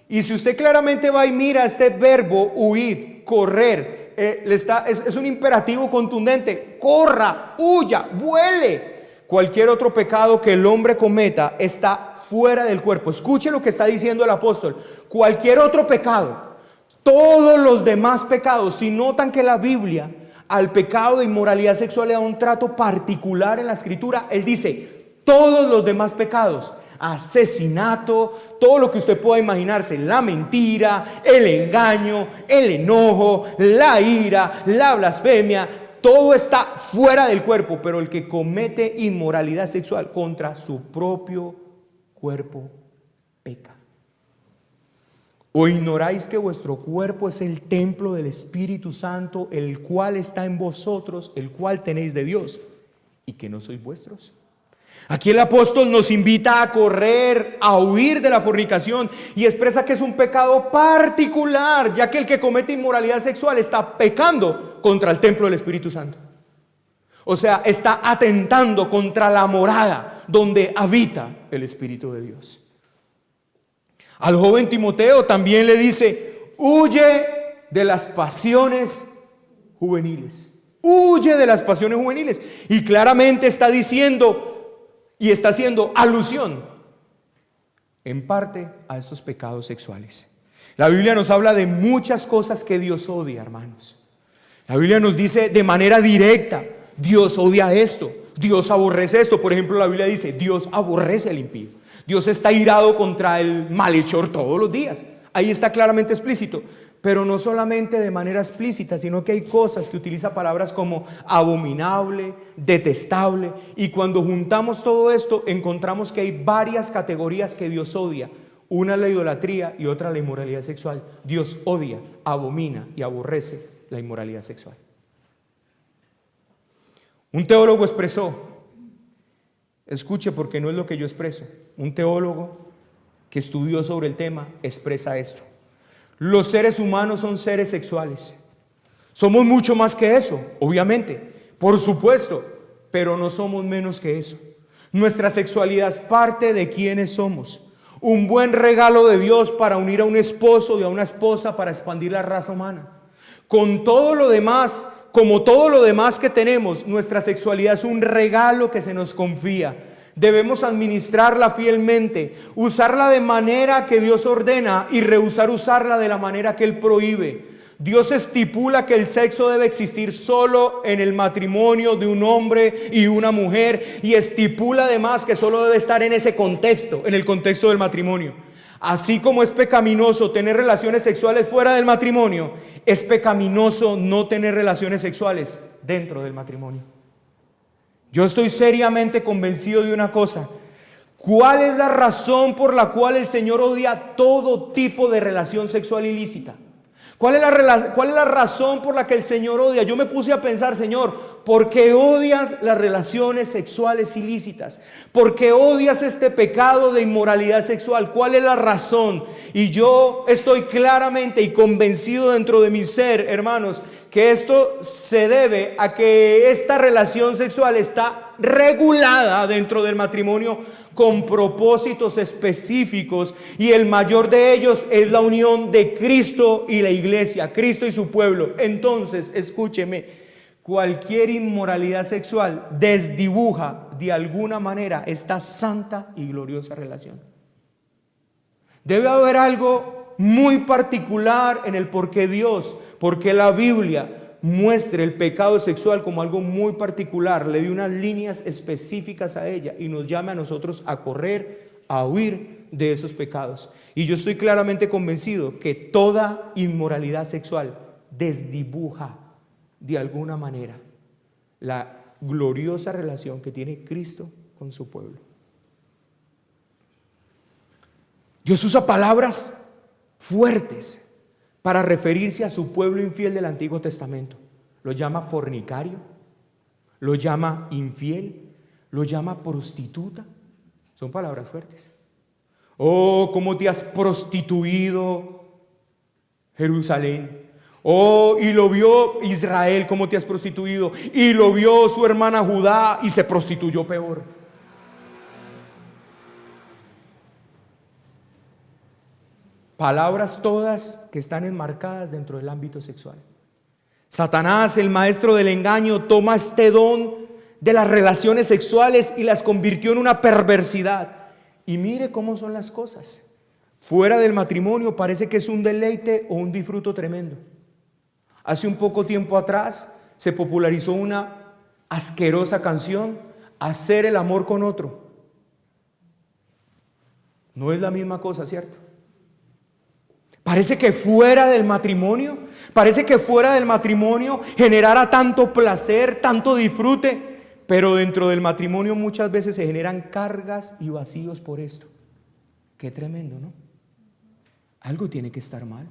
Y si usted claramente va y mira este verbo huid, correr, es un imperativo contundente: corra, huya, vuele. Cualquier otro pecado que el hombre cometa está fuera del cuerpo. Escuche lo que está diciendo el apóstol: cualquier otro pecado, todos los demás pecados. Si notan que la Biblia al pecado de inmoralidad sexual le da un trato particular en la Escritura, él dice todos los demás pecados: asesinato, todo lo que usted pueda imaginarse, la mentira, el engaño, el enojo, la ira, la blasfemia, todo está fuera del cuerpo. Pero el que comete inmoralidad sexual contra su propio cuerpo peca. ¿O ignoráis que vuestro cuerpo es el templo del Espíritu Santo, el cual está en vosotros, el cual tenéis de Dios, y que no sois vuestros? Aquí el apóstol nos invita a correr, a huir de la fornicación, y expresa que es un pecado particular, ya que el que comete inmoralidad sexual está pecando contra el templo del Espíritu Santo. O sea, está atentando contra la morada donde habita el Espíritu de Dios. Al joven Timoteo también le dice: huye de las pasiones juveniles. Huye de las pasiones juveniles. Y claramente está diciendo y está haciendo alusión en parte a estos pecados sexuales. La Biblia nos habla de muchas cosas que Dios odia, hermanos. La Biblia nos dice de manera directa: Dios odia esto, Dios aborrece esto. Por ejemplo, la Biblia dice, Dios aborrece al impío. Dios está irado contra el malhechor todos los días. Ahí está claramente explícito. Pero no solamente de manera explícita, sino que hay cosas que utiliza palabras como abominable, detestable. Y cuando juntamos todo esto, encontramos que hay varias categorías que Dios odia. Una es la idolatría y otra la inmoralidad sexual. Dios odia, abomina y aborrece la inmoralidad sexual. Un teólogo expresó, escuche porque no es lo que yo expreso, un teólogo que estudió sobre el tema expresa esto: los seres humanos son seres sexuales. Somos mucho más que eso, obviamente, por supuesto, pero no somos menos que eso. Nuestra sexualidad es parte de quienes somos. Un buen regalo de Dios para unir a un esposo y a una esposa para expandir la raza humana. Con todo lo demás, como todo lo demás que tenemos, nuestra sexualidad es un regalo que se nos confía. Debemos administrarla fielmente, usarla de manera que Dios ordena y rehusar usarla de la manera que Él prohíbe. Dios estipula que el sexo debe existir solo en el matrimonio de un hombre y una mujer, y estipula además que solo debe estar en ese contexto, en el contexto del matrimonio. Así como es pecaminoso tener relaciones sexuales fuera del matrimonio, es pecaminoso no tener relaciones sexuales dentro del matrimonio. Yo estoy seriamente convencido de una cosa: ¿cuál es la razón por la cual el Señor odia todo tipo de relación sexual ilícita? ¿Cuál es la razón por la que el Señor odia? Yo me puse a pensar, Señor, ¿por qué odias las relaciones sexuales ilícitas? ¿Por qué odias este pecado de inmoralidad sexual? ¿Cuál es la razón? Y yo estoy claramente y convencido dentro de mi ser, hermanos, que esto se debe a que esta relación sexual está regulada dentro del matrimonio con propósitos específicos, y el mayor de ellos es la unión de Cristo y la iglesia, Cristo y su pueblo. Entonces, escúcheme, cualquier inmoralidad sexual desdibuja de alguna manera esta santa y gloriosa relación. Debe haber algo muy particular en el por qué Dios, porque la Biblia muestre el pecado sexual como algo muy particular, le dio unas líneas específicas a ella y nos llama a nosotros a correr, a huir de esos pecados. Y yo estoy claramente convencido que toda inmoralidad sexual desdibuja de alguna manera la gloriosa relación que tiene Cristo con su pueblo. Dios usa palabras fuertes para referirse a su pueblo infiel del Antiguo Testamento. Lo llama fornicario, lo llama infiel, lo llama prostituta. Son palabras fuertes. Oh, cómo te has prostituido, Jerusalén. Oh, y lo vio Israel, cómo te has prostituido. Y lo vio su hermana Judá y se prostituyó peor. Palabras todas que están enmarcadas dentro del ámbito sexual. Satanás, el maestro del engaño, toma este don de las relaciones sexuales y las convirtió en una perversidad. Y mire cómo son las cosas. Fuera del matrimonio parece que es un deleite o un disfruto tremendo. Hace un poco tiempo atrás se popularizó una asquerosa canción, hacer el amor con otro. No es la misma cosa, ¿cierto? Parece que fuera del matrimonio generara tanto placer, tanto disfrute, pero dentro del matrimonio muchas veces se generan cargas y vacíos por esto. Qué tremendo, ¿no? Algo tiene que estar mal.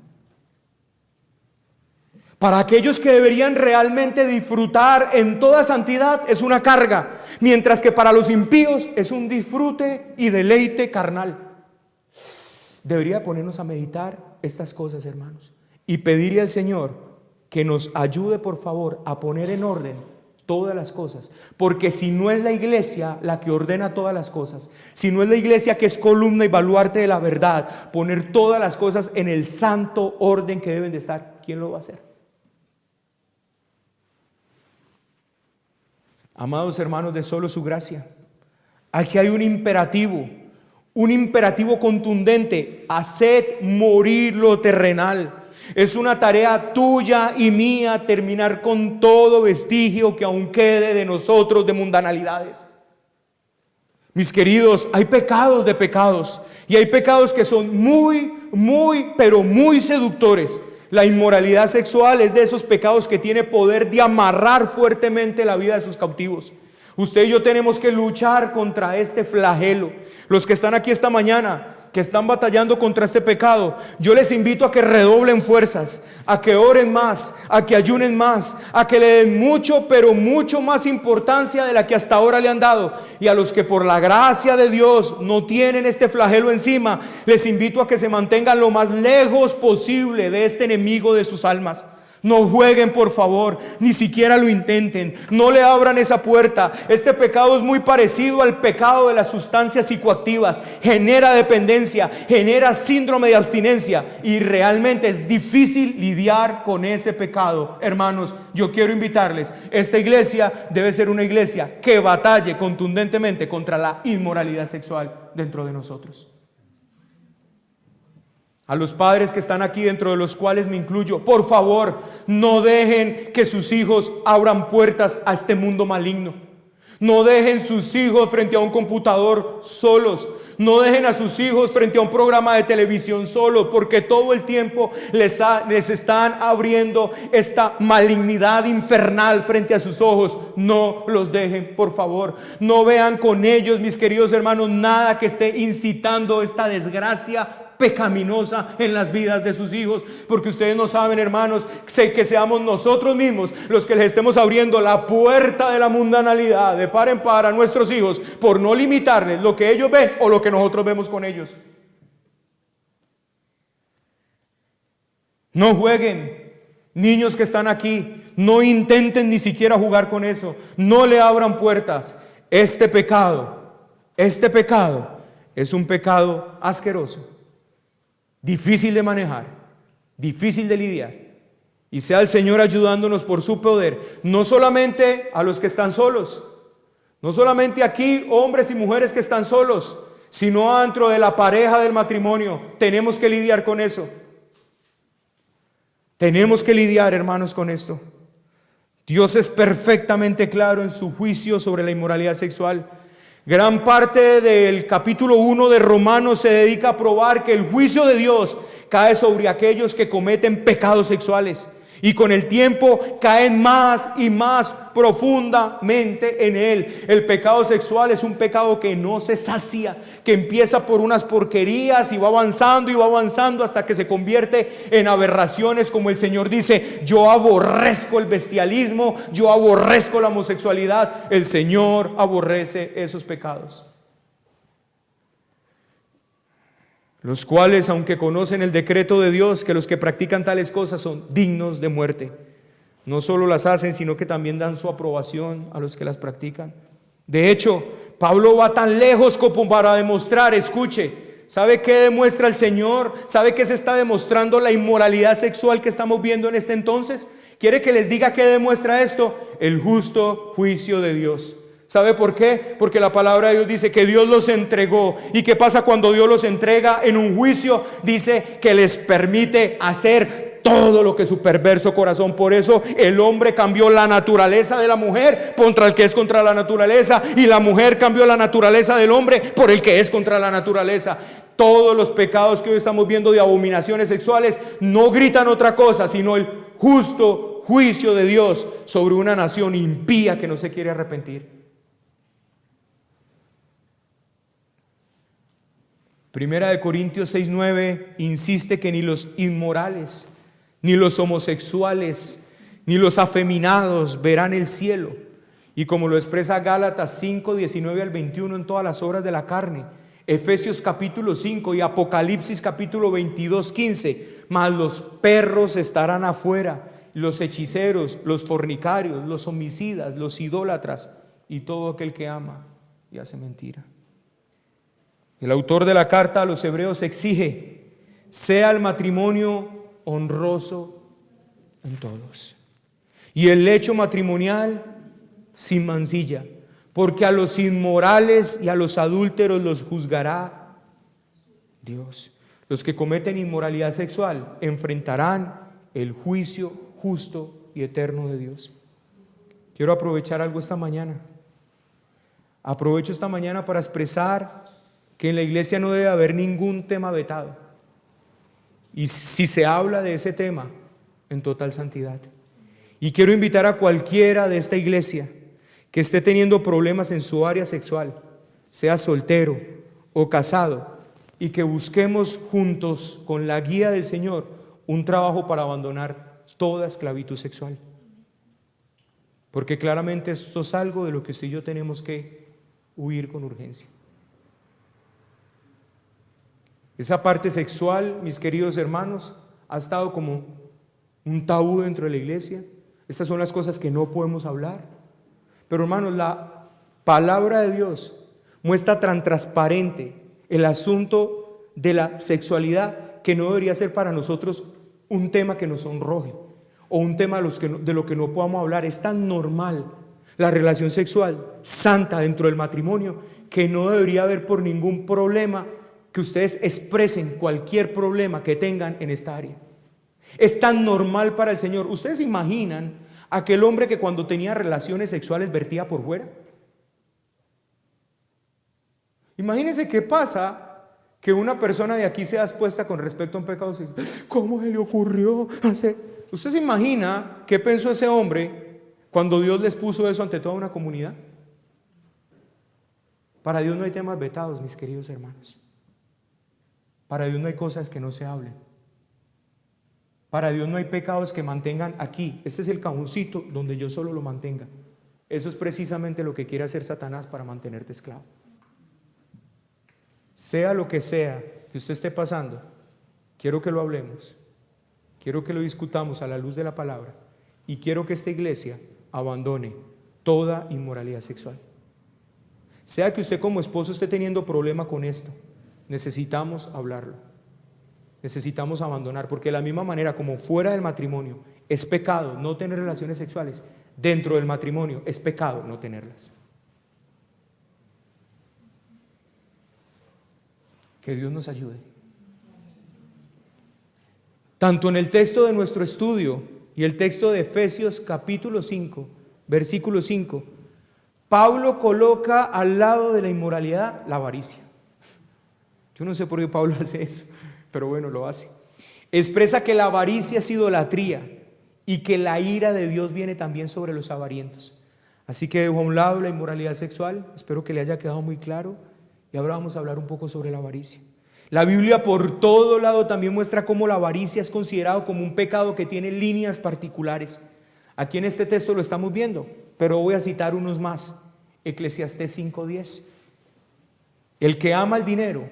Para aquellos que deberían realmente disfrutar en toda santidad es una carga, mientras que para los impíos es un disfrute y deleite carnal. Debería ponernos a meditar estas cosas, hermanos, y pedirle al Señor que nos ayude, por favor, a poner en orden todas las cosas, porque si no es la iglesia la que ordena todas las cosas, si no es la iglesia que es columna y baluarte de la verdad, poner todas las cosas en el santo orden que deben de estar, ¿quién lo va a hacer? Amados hermanos de solo su gracia, aquí hay un imperativo contundente: haced morir lo terrenal. Es una tarea tuya y mía terminar con todo vestigio que aún quede de nosotros de mundanalidades. Mis queridos, hay pecados de pecados, y hay pecados que son pero muy seductores. La inmoralidad sexual es de esos pecados que tiene poder de amarrar fuertemente la vida de sus cautivos. Usted y yo tenemos que luchar contra este flagelo. Los que están aquí esta mañana, que están batallando contra este pecado, yo les invito a que redoblen fuerzas, a que oren más, a que ayunen más, a que le den mucho, pero mucho más importancia de la que hasta ahora le han dado. Y a los que por la gracia de Dios no tienen este flagelo encima, les invito a que se mantengan lo más lejos posible de este enemigo de sus almas. No jueguen, por favor, ni siquiera lo intenten, no le abran esa puerta. Este pecado es muy parecido al pecado de las sustancias psicoactivas, genera dependencia, genera síndrome de abstinencia, y realmente es difícil lidiar con ese pecado. Hermanos, yo quiero invitarles, esta iglesia debe ser una iglesia que batalle contundentemente contra la inmoralidad sexual dentro de nosotros. A los padres que están aquí, dentro de los cuales me incluyo, por favor, no dejen que sus hijos abran puertas a este mundo maligno. No dejen sus hijos frente a un computador solos. No dejen a sus hijos frente a un programa de televisión solos, porque todo el tiempo les están abriendo esta malignidad infernal frente a sus ojos. No los dejen, por favor. No vean con ellos, mis queridos hermanos, nada que esté incitando esta desgracia pecaminosa en las vidas de sus hijos, porque ustedes no saben, hermanos, que seamos nosotros mismos los que les estemos abriendo la puerta de la mundanalidad de par en par a nuestros hijos, por no limitarles lo que ellos ven o lo que nosotros vemos con ellos. No jueguen, niños que están aquí, no intenten ni siquiera jugar con eso, no le abran puertas. Este pecado es un pecado asqueroso, difícil de manejar, difícil de lidiar, y sea el Señor ayudándonos por su poder, no solamente a los que están solos, no solamente aquí hombres y mujeres que están solos, sino dentro de la pareja del matrimonio. Tenemos que lidiar con eso. Tenemos que lidiar, hermanos, con esto. Dios es perfectamente claro en su juicio sobre la inmoralidad sexual. Gran parte del capítulo 1 de Romanos se dedica a probar que el juicio de Dios cae sobre aquellos que cometen pecados sexuales, y con el tiempo caen más y más profundamente en él. El pecado sexual es un pecado que no se sacia, que empieza por unas porquerías y va avanzando hasta que se convierte en aberraciones, como el Señor dice: yo aborrezco el bestialismo, yo aborrezco la homosexualidad. El Señor aborrece esos pecados, los cuales, aunque conocen el decreto de Dios, que los que practican tales cosas son dignos de muerte, no solo las hacen, sino que también dan su aprobación a los que las practican. De hecho, Pablo va tan lejos como para demostrar, escuche, ¿sabe qué demuestra el Señor? ¿Sabe qué se está demostrando la inmoralidad sexual que estamos viendo en este entonces? ¿Quiere que les diga qué demuestra esto? El justo juicio de Dios. ¿Sabe por qué? Porque la palabra de Dios dice que Dios los entregó. ¿Y qué pasa cuando Dios los entrega en un juicio? Dice que les permite hacer todo lo que su perverso corazón. Por eso el hombre cambió la naturaleza de la mujer contra el que es contra la naturaleza, y la mujer cambió la naturaleza del hombre por el que es contra la naturaleza. Todos los pecados que hoy estamos viendo de abominaciones sexuales no gritan otra cosa sino el justo juicio de Dios sobre una nación impía que no se quiere arrepentir. Primera de Corintios 6:9 insiste que ni los inmorales, ni los homosexuales, ni los afeminados verán el cielo. Y como lo expresa Gálatas 5:19 al 21 en todas las obras de la carne, Efesios capítulo 5 y Apocalipsis capítulo 22:15, mas los perros estarán afuera, los hechiceros, los fornicarios, los homicidas, los idólatras y todo aquel que ama y hace mentira. El autor de la carta a los hebreos exige: sea el matrimonio honroso en todos, y el lecho matrimonial sin mancilla, porque a los inmorales y a los adúlteros los juzgará Dios. Los que cometen inmoralidad sexual enfrentarán el juicio justo y eterno de Dios. Quiero aprovechar algo esta mañana. Aprovecho esta mañana para expresar que en la iglesia no debe haber ningún tema vetado. Y si se habla de ese tema, en total santidad. Y quiero invitar a cualquiera de esta iglesia que esté teniendo problemas en su área sexual, sea soltero o casado, y que busquemos juntos, con la guía del Señor, un trabajo para abandonar toda esclavitud sexual. Porque claramente esto es algo de lo que usted y yo tenemos que huir con urgencia. Esa parte sexual, mis queridos hermanos, ha estado como un tabú dentro de la iglesia. Estas son las cosas que no podemos hablar. Pero hermanos, la palabra de Dios muestra tan transparente el asunto de la sexualidad que no debería ser para nosotros un tema que nos sonroje o un tema de lo que no podamos hablar. Es tan normal la relación sexual santa dentro del matrimonio que no debería haber por ningún problema que ustedes expresen cualquier problema que tengan en esta área. Es tan normal para el Señor. ¿Ustedes imaginan aquel hombre que cuando tenía relaciones sexuales vertía por fuera? Imagínense qué pasa que una persona de aquí sea expuesta con respecto a un pecado. ¿Cómo se le ocurrió hacer? ¿Usted se imagina qué pensó ese hombre cuando Dios les puso eso ante toda una comunidad? Para Dios no hay temas vetados, mis queridos hermanos. Para Dios no hay cosas que no se hablen. Para Dios no hay pecados que mantengan aquí. Este es el cajoncito donde yo solo lo mantenga. Eso es precisamente lo que quiere hacer Satanás para mantenerte esclavo. Sea lo que sea que usted esté pasando, quiero que lo hablemos. Quiero que lo discutamos a la luz de la palabra. Y quiero que esta iglesia abandone toda inmoralidad sexual. Sea que usted como esposo esté teniendo problema con esto, necesitamos hablarlo. Necesitamos abandonar, porque de la misma manera como fuera del matrimonio es pecado no tener relaciones sexuales, dentro del matrimonio es pecado no tenerlas. Que Dios nos ayude. Tanto en el texto de nuestro estudio y el texto de Efesios capítulo 5, versículo 5, Pablo coloca al lado de la inmoralidad la avaricia. Yo no sé por qué Pablo hace eso, pero bueno, lo hace. Expresa que la avaricia es idolatría y que la ira de Dios viene también sobre los avarientos. Así que dejo a un lado la inmoralidad sexual, espero que le haya quedado muy claro, y ahora vamos a hablar un poco sobre la avaricia. La Biblia por todo lado también muestra cómo la avaricia es considerado como un pecado que tiene líneas particulares. Aquí en este texto lo estamos viendo, pero voy a citar unos más. Eclesiastés 5:10. El que ama el dinero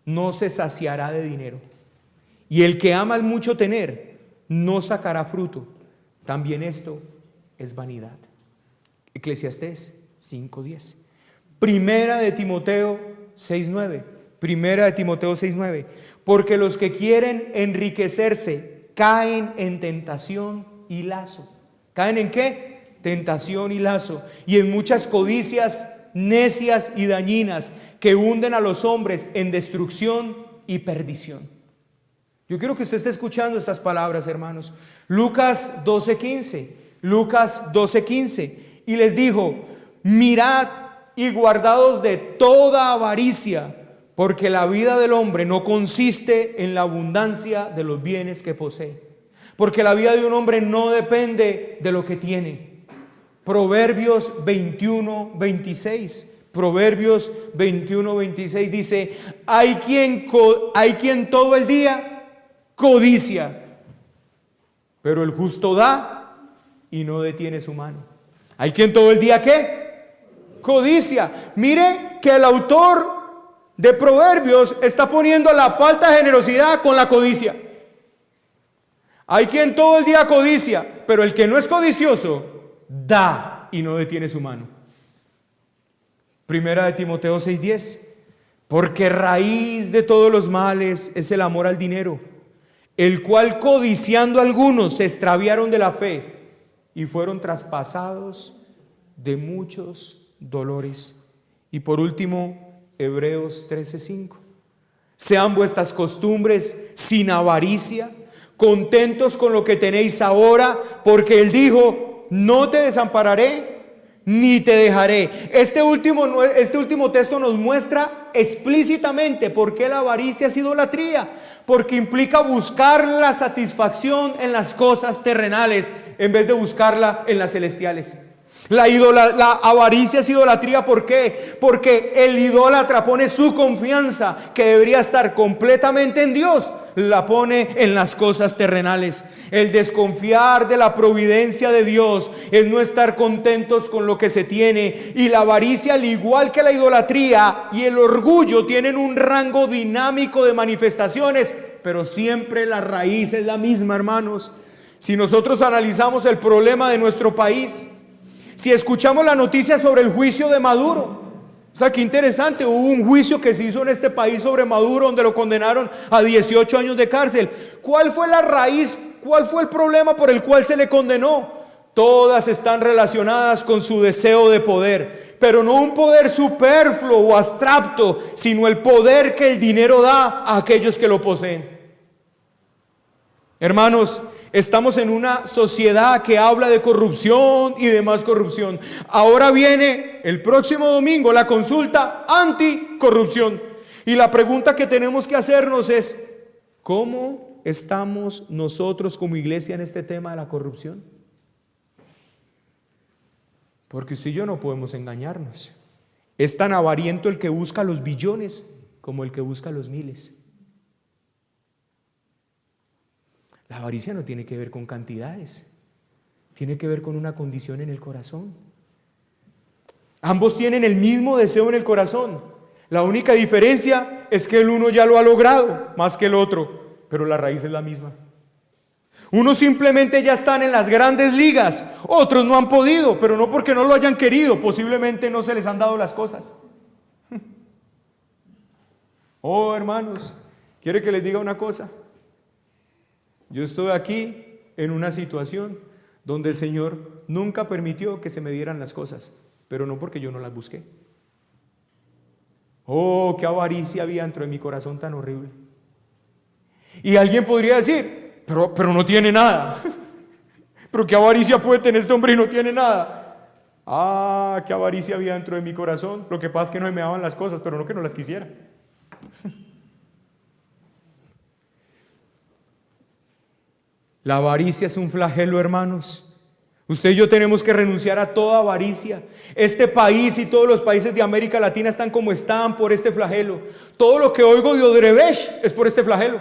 no se saciará de dinero, y el que ama el mucho tener no sacará fruto. También esto es vanidad. Eclesiastés 5:10. Primera de Timoteo 6:9. Primera de Timoteo 6:9. Porque los que quieren enriquecerse caen en tentación y lazo. ¿Caen en qué? Tentación y lazo. Y en muchas codicias necias y dañinas que hunden a los hombres en destrucción y perdición. Yo quiero que usted esté escuchando estas palabras, hermanos. Lucas 12:15. Lucas 12:15. Y les dijo: mirad y guardaos de toda avaricia, porque la vida del hombre no consiste en la abundancia de los bienes que posee. Porque la vida de un hombre no depende de lo que tiene. Proverbios 21:26. Proverbios 21:26 dice: hay quien todo el día codicia, pero el justo da y no detiene su mano. Hay quien todo el día ¿qué? Codicia. Mire que el autor de Proverbios está poniendo la falta de generosidad con la codicia. Hay quien todo el día codicia, pero el que no es codicioso da y no detiene su mano. Primera de Timoteo 6:10. Porque raíz de todos los males es el amor al dinero, el cual codiciando algunos se extraviaron de la fe y fueron traspasados de muchos dolores. Y por último, Hebreos 13:5. Sean vuestras costumbres sin avaricia, contentos con lo que tenéis ahora, porque Él dijo, no te desampararé ni te dejaré. Este último texto nos muestra explícitamente por qué la avaricia es idolatría, porque implica buscar la satisfacción en las cosas terrenales en vez de buscarla en las celestiales. La avaricia es idolatría, ¿por qué? Porque el idólatra pone su confianza, que debería estar completamente en Dios, la pone en las cosas terrenales. El desconfiar de la providencia de Dios es no estar contentos con lo que se tiene. Y la avaricia, al igual que la idolatría y el orgullo, tienen un rango dinámico de manifestaciones, pero siempre la raíz es la misma, hermanos. Si nosotros analizamos el problema de nuestro país, si escuchamos la noticia sobre el juicio de Maduro, o sea, qué interesante, hubo un juicio que se hizo en este país sobre Maduro, donde lo condenaron a 18 años de cárcel. ¿Cuál fue la raíz? ¿Cuál fue el problema por el cual se le condenó? Todas están relacionadas con su deseo de poder, pero no un poder superfluo o abstracto, sino el poder que el dinero da a aquellos que lo poseen. Hermanos, estamos en una sociedad que habla de corrupción y de más corrupción. Ahora viene el próximo domingo la consulta anticorrupción. Y la pregunta que tenemos que hacernos es, ¿cómo estamos nosotros como iglesia en este tema de la corrupción? Porque usted y yo no podemos engañarnos. Es tan avariento el que busca los billones como el que busca los miles. La avaricia no tiene que ver con cantidades, tiene que ver con una condición en el corazón. Ambos tienen el mismo deseo en el corazón. La única diferencia es que el uno ya lo ha logrado más que el otro, pero la raíz es la misma. Unos simplemente ya están en las grandes ligas, otros no han podido, pero no porque no lo hayan querido, posiblemente no se les han dado las cosas. Oh, hermanos, ¿quiere que les diga una cosa? Yo estoy aquí en una situación donde el Señor nunca permitió que se me dieran las cosas, pero no porque yo no las busqué. Oh, qué avaricia había dentro de mi corazón tan horrible. Y alguien podría decir, pero no tiene nada. Pero qué avaricia puede tener este hombre y no tiene nada. Ah, qué avaricia había dentro de mi corazón. Lo que pasa es que no me daban las cosas, pero no que no las quisiera. La avaricia es un flagelo, hermanos. Usted y yo tenemos que renunciar a toda avaricia. Este país y todos los países de América Latina están como están por este flagelo. Todo lo que oigo de Odebrecht es por este flagelo.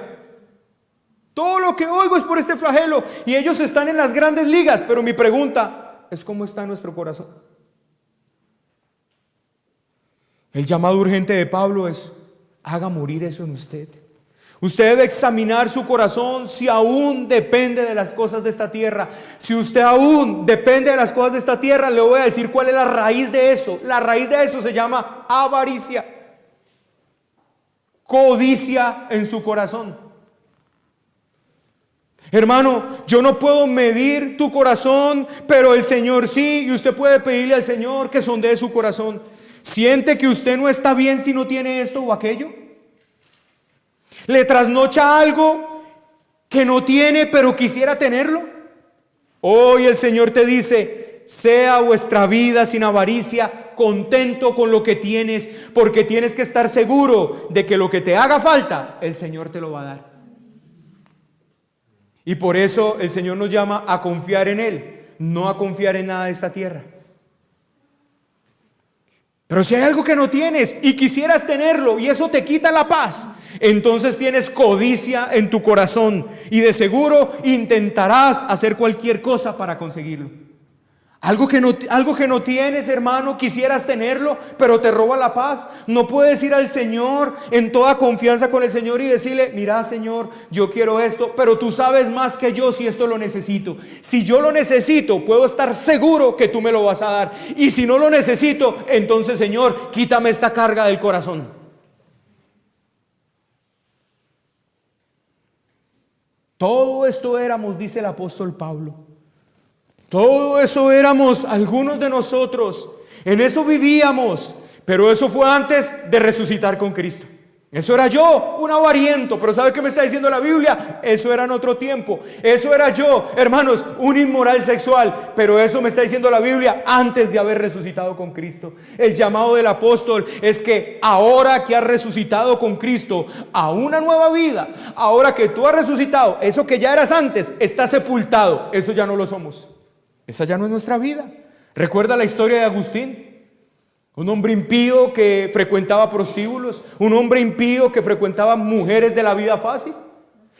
Todo lo que oigo es por este flagelo. Y ellos están en las grandes ligas. Pero mi pregunta es, ¿cómo está nuestro corazón? El llamado urgente de Pablo es, haga morir eso en usted. Usted debe examinar su corazón si aún depende de las cosas de esta tierra. Si usted aún depende de las cosas de esta tierra, le voy a decir cuál es la raíz de eso. La raíz de eso se llama avaricia, codicia en su corazón. Hermano, yo no puedo medir tu corazón, pero el Señor sí, y usted puede pedirle al Señor que sondee su corazón. ¿Siente que usted no está bien si no tiene esto o aquello? ¿Le trasnocha algo que no tiene pero quisiera tenerlo? Hoy el Señor te dice, sea vuestra vida sin avaricia, contento con lo que tienes, porque tienes que estar seguro de que lo que te haga falta, el Señor te lo va a dar. Y por eso el Señor nos llama a confiar en Él, no a confiar en nada de esta tierra. Pero si hay algo que no tienes y quisieras tenerlo y eso te quita la paz, entonces tienes codicia en tu corazón y de seguro intentarás hacer cualquier cosa para conseguirlo. Algo que no tienes, hermano, quisieras tenerlo, pero te roba la paz. No puedes ir al Señor en toda confianza con el Señor y decirle, mira, Señor, yo quiero esto, pero tú sabes más que yo si esto lo necesito. Si yo lo necesito, puedo estar seguro que tú me lo vas a dar. Y si no lo necesito, entonces, Señor, quítame esta carga del corazón. Todo esto éramos, dice el apóstol Pablo. Todo eso éramos algunos de nosotros, en eso vivíamos, pero eso fue antes de resucitar con Cristo. Eso era yo, un avariento, pero ¿sabe qué me está diciendo la Biblia? Eso era en otro tiempo. Eso era yo, hermanos, un inmoral sexual, pero eso me está diciendo la Biblia antes de haber resucitado con Cristo. El llamado del apóstol es que ahora que has resucitado con Cristo a una nueva vida, ahora que tú has resucitado, eso que ya eras antes está sepultado, eso ya no lo somos. Esa ya no es nuestra vida. ¿Recuerda la historia de Agustín? Un hombre impío que frecuentaba prostíbulos, un hombre impío que frecuentaba mujeres de la vida fácil.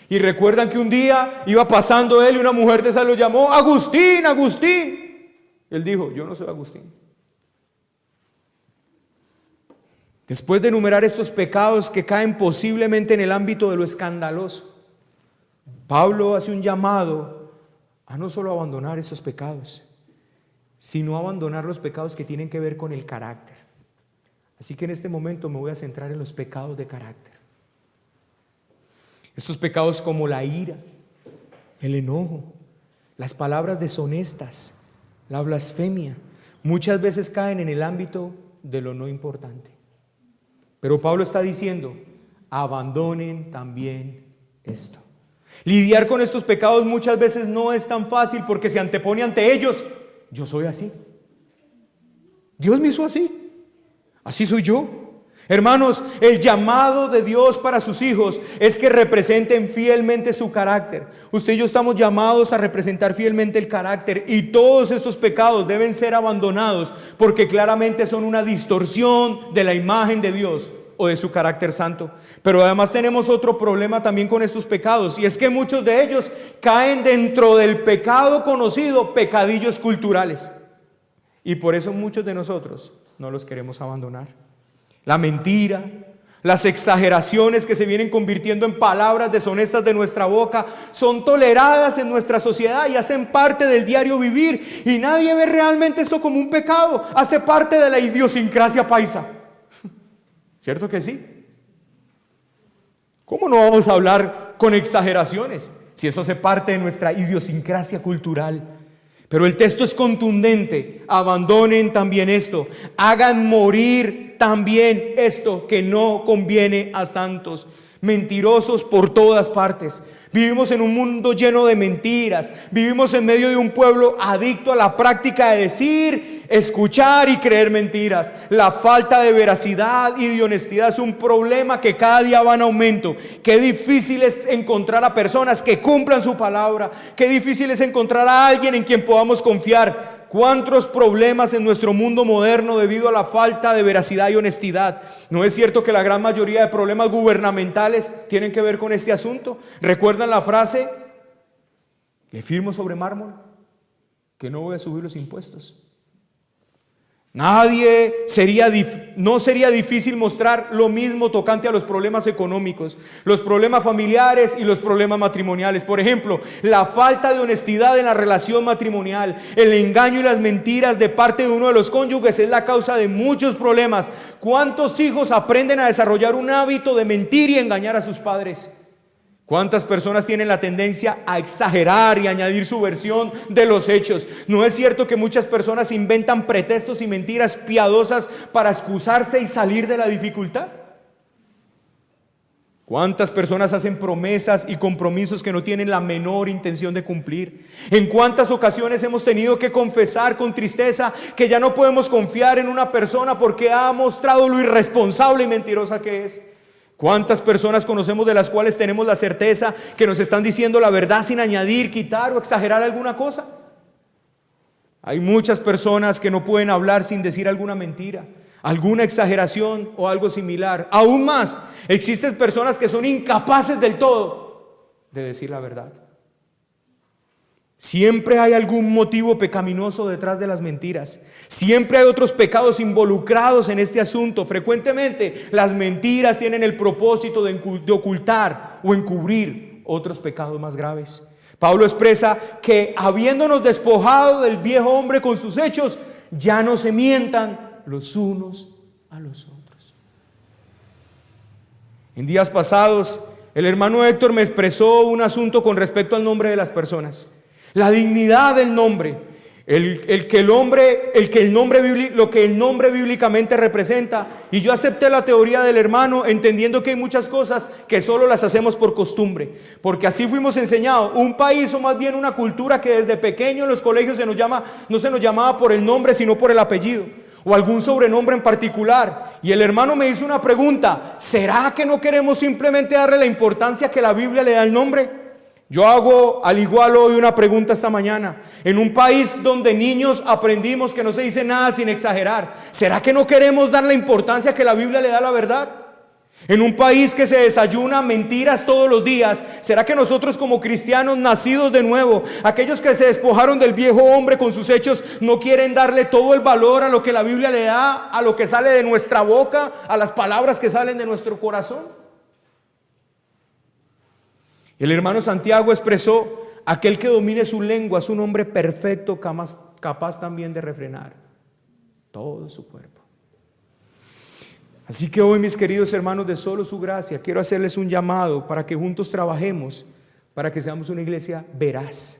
Y recuerdan que un día iba pasando él y una mujer de esa lo llamó: Agustín, Agustín. Él dijo: yo no soy Agustín. Después de enumerar estos pecados que caen posiblemente en el ámbito de lo escandaloso, Pablo hace un llamado a no solo abandonar esos pecados, sino abandonar los pecados que tienen que ver con el carácter. Así que en este momento me voy a centrar en los pecados de carácter. Estos pecados como la ira, el enojo, las palabras deshonestas, la blasfemia, muchas veces caen en el ámbito de lo no importante. Pero Pablo está diciendo: abandonen también esto. Lidiar con estos pecados muchas veces no es tan fácil porque se antepone ante ellos: yo soy así, Dios me hizo así, así soy yo. Hermanos, el llamado de Dios para sus hijos es que representen fielmente su carácter. Usted y yo estamos llamados a representar fielmente el carácter, y todos estos pecados deben ser abandonados porque claramente son una distorsión de la imagen de Dios o de su carácter santo. Pero además tenemos otro problema también con estos pecados, y es que muchos de ellos caen dentro del pecado conocido, pecadillos culturales, y por eso muchos de nosotros no los queremos abandonar. La mentira, las exageraciones que se vienen convirtiendo en palabras deshonestas de nuestra boca son toleradas en nuestra sociedad y hacen parte del diario vivir, y nadie ve realmente esto como un pecado. Hace parte de la idiosincrasia paisa. ¿Cierto que sí? ¿Cómo no vamos a hablar con exageraciones si eso hace parte de nuestra idiosincrasia cultural? Pero el texto es contundente: abandonen también esto, hagan morir también esto que no conviene a santos. Mentirosos por todas partes. Vivimos en un mundo lleno de mentiras. Vivimos en medio de un pueblo adicto a la práctica de decir, escuchar y creer mentiras. La falta de veracidad y de honestidad es un problema que cada día va en aumento. Qué difícil es encontrar a personas que cumplan su palabra. Qué difícil es encontrar a alguien en quien podamos confiar. ¿Cuántos problemas en nuestro mundo moderno debido a la falta de veracidad y honestidad? ¿No es cierto que la gran mayoría de problemas gubernamentales tienen que ver con este asunto? ¿Recuerdan la frase: le firmo sobre mármol que no voy a subir los impuestos? No sería difícil mostrar lo mismo tocante a los problemas económicos, los problemas familiares y los problemas matrimoniales. Por ejemplo, la falta de honestidad en la relación matrimonial, el engaño y las mentiras de parte de uno de los cónyuges es la causa de muchos problemas. ¿Cuántos hijos aprenden a desarrollar un hábito de mentir y engañar a sus padres? ¿Cuántas personas tienen la tendencia a exagerar y añadir su versión de los hechos? ¿No es cierto que muchas personas inventan pretextos y mentiras piadosas para excusarse y salir de la dificultad? ¿Cuántas personas hacen promesas y compromisos que no tienen la menor intención de cumplir? ¿En cuántas ocasiones hemos tenido que confesar con tristeza que ya no podemos confiar en una persona porque ha mostrado lo irresponsable y mentirosa que es? ¿Cuántas personas conocemos de las cuales tenemos la certeza que nos están diciendo la verdad sin añadir, quitar o exagerar alguna cosa? Hay muchas personas que no pueden hablar sin decir alguna mentira, alguna exageración o algo similar. Aún más, existen personas que son incapaces del todo de decir la verdad. Siempre hay algún motivo pecaminoso detrás de las mentiras. Siempre hay otros pecados involucrados en este asunto. Frecuentemente las mentiras tienen el propósito de ocultar o encubrir otros pecados más graves. Pablo expresa que habiéndonos despojado del viejo hombre con sus hechos, ya no se mientan los unos a los otros. En días pasados, el hermano Héctor me expresó un asunto con respecto al nombre de las personas. La dignidad del nombre. lo que el nombre bíblicamente representa. Y yo acepté la teoría del hermano, entendiendo que hay muchas cosas que solo las hacemos por costumbre, porque así fuimos enseñados. Un país, o más bien una cultura, que desde pequeño en los colegios no se nos llamaba por el nombre, sino por el apellido o algún sobrenombre en particular. Y el hermano me hizo una pregunta: ¿será que no queremos simplemente darle la importancia que la Biblia le da al nombre? Yo hago al igual hoy una pregunta esta mañana. En un país donde niños aprendimos que no se dice nada sin exagerar, ¿será que no queremos dar la importancia que la Biblia le da a la verdad? En un país que se desayuna mentiras todos los días, ¿será que nosotros como cristianos nacidos de nuevo, aquellos que se despojaron del viejo hombre con sus hechos, no quieren darle todo el valor a lo que la Biblia le da, a lo que sale de nuestra boca, a las palabras que salen de nuestro corazón? El hermano Santiago expresó: aquel que domine su lengua es un hombre perfecto, capaz también de refrenar todo su cuerpo. Así que hoy, mis queridos hermanos, de solo su gracia, quiero hacerles un llamado para que juntos trabajemos, para que seamos una iglesia veraz.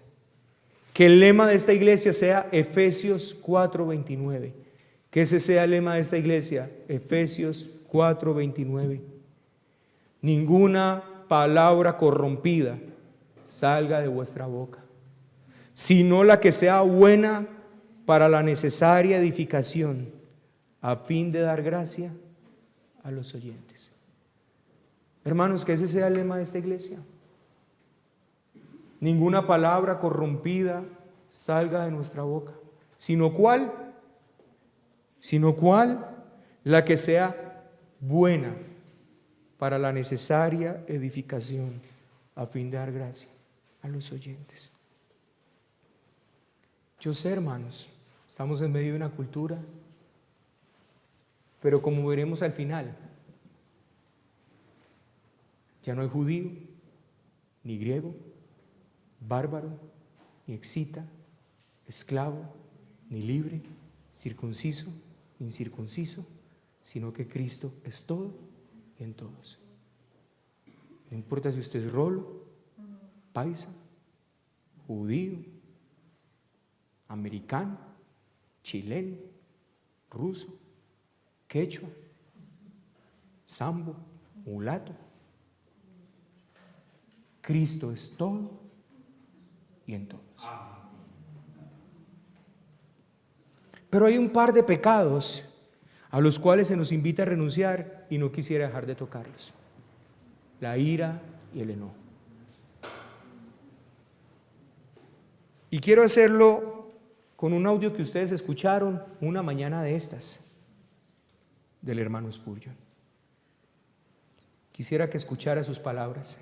Que el lema de esta iglesia sea Efesios 4:29. Que ese sea el lema de esta iglesia, Efesios 4:29. Ninguna palabra corrompida salga de vuestra boca, sino la que sea buena para la necesaria edificación, a fin de dar gracia a los oyentes. Hermanos, que ese sea el lema de esta iglesia. Ninguna palabra corrompida salga de nuestra boca, sino cuál, la que sea buena para la necesaria edificación, a fin de dar gracia a los oyentes. Yo sé, hermanos, estamos en medio de una cultura, pero como veremos al final, ya no hay judío, ni griego, bárbaro, ni excita, esclavo, ni libre, circunciso, ni incircunciso, sino que Cristo es todo en todos. No importa si usted es rolo, paisa, judío, americano, chileno, ruso, quechua, sambo, mulato. Cristo es todo y en todos. Pero hay un par de pecados a los cuales se nos invita a renunciar y no quisiera dejar de tocarlos: la ira y el enojo. Y quiero hacerlo con un audio que ustedes escucharon una mañana de estas, del hermano Spurgeon. Quisiera que escuchara sus palabras.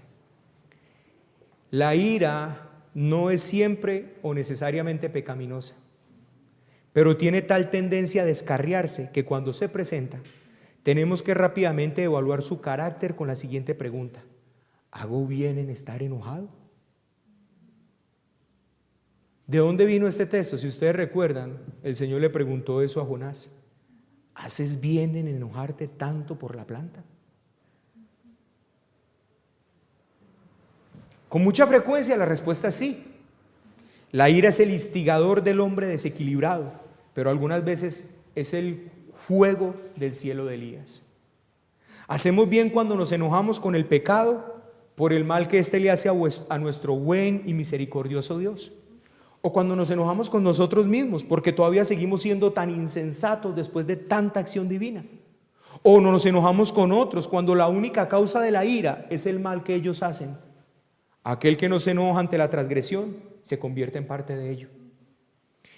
La ira no es siempre o necesariamente pecaminosa, pero tiene tal tendencia a descarriarse que cuando se presenta, tenemos que rápidamente evaluar su carácter con la siguiente pregunta: ¿hago bien en estar enojado? ¿De dónde vino este texto? Si ustedes recuerdan, el Señor le preguntó eso a Jonás: ¿haces bien en enojarte tanto por la planta? Con mucha frecuencia la respuesta es sí. La ira es el instigador del hombre desequilibrado, pero algunas veces es el fuego del cielo de Elías. Hacemos bien cuando nos enojamos con el pecado por el mal que éste le hace a nuestro buen y misericordioso Dios. O cuando nos enojamos con nosotros mismos porque todavía seguimos siendo tan insensatos después de tanta acción divina. O nos enojamos con otros cuando la única causa de la ira es el mal que ellos hacen. Aquel que no se enoja ante la transgresión se convierte en parte de ello.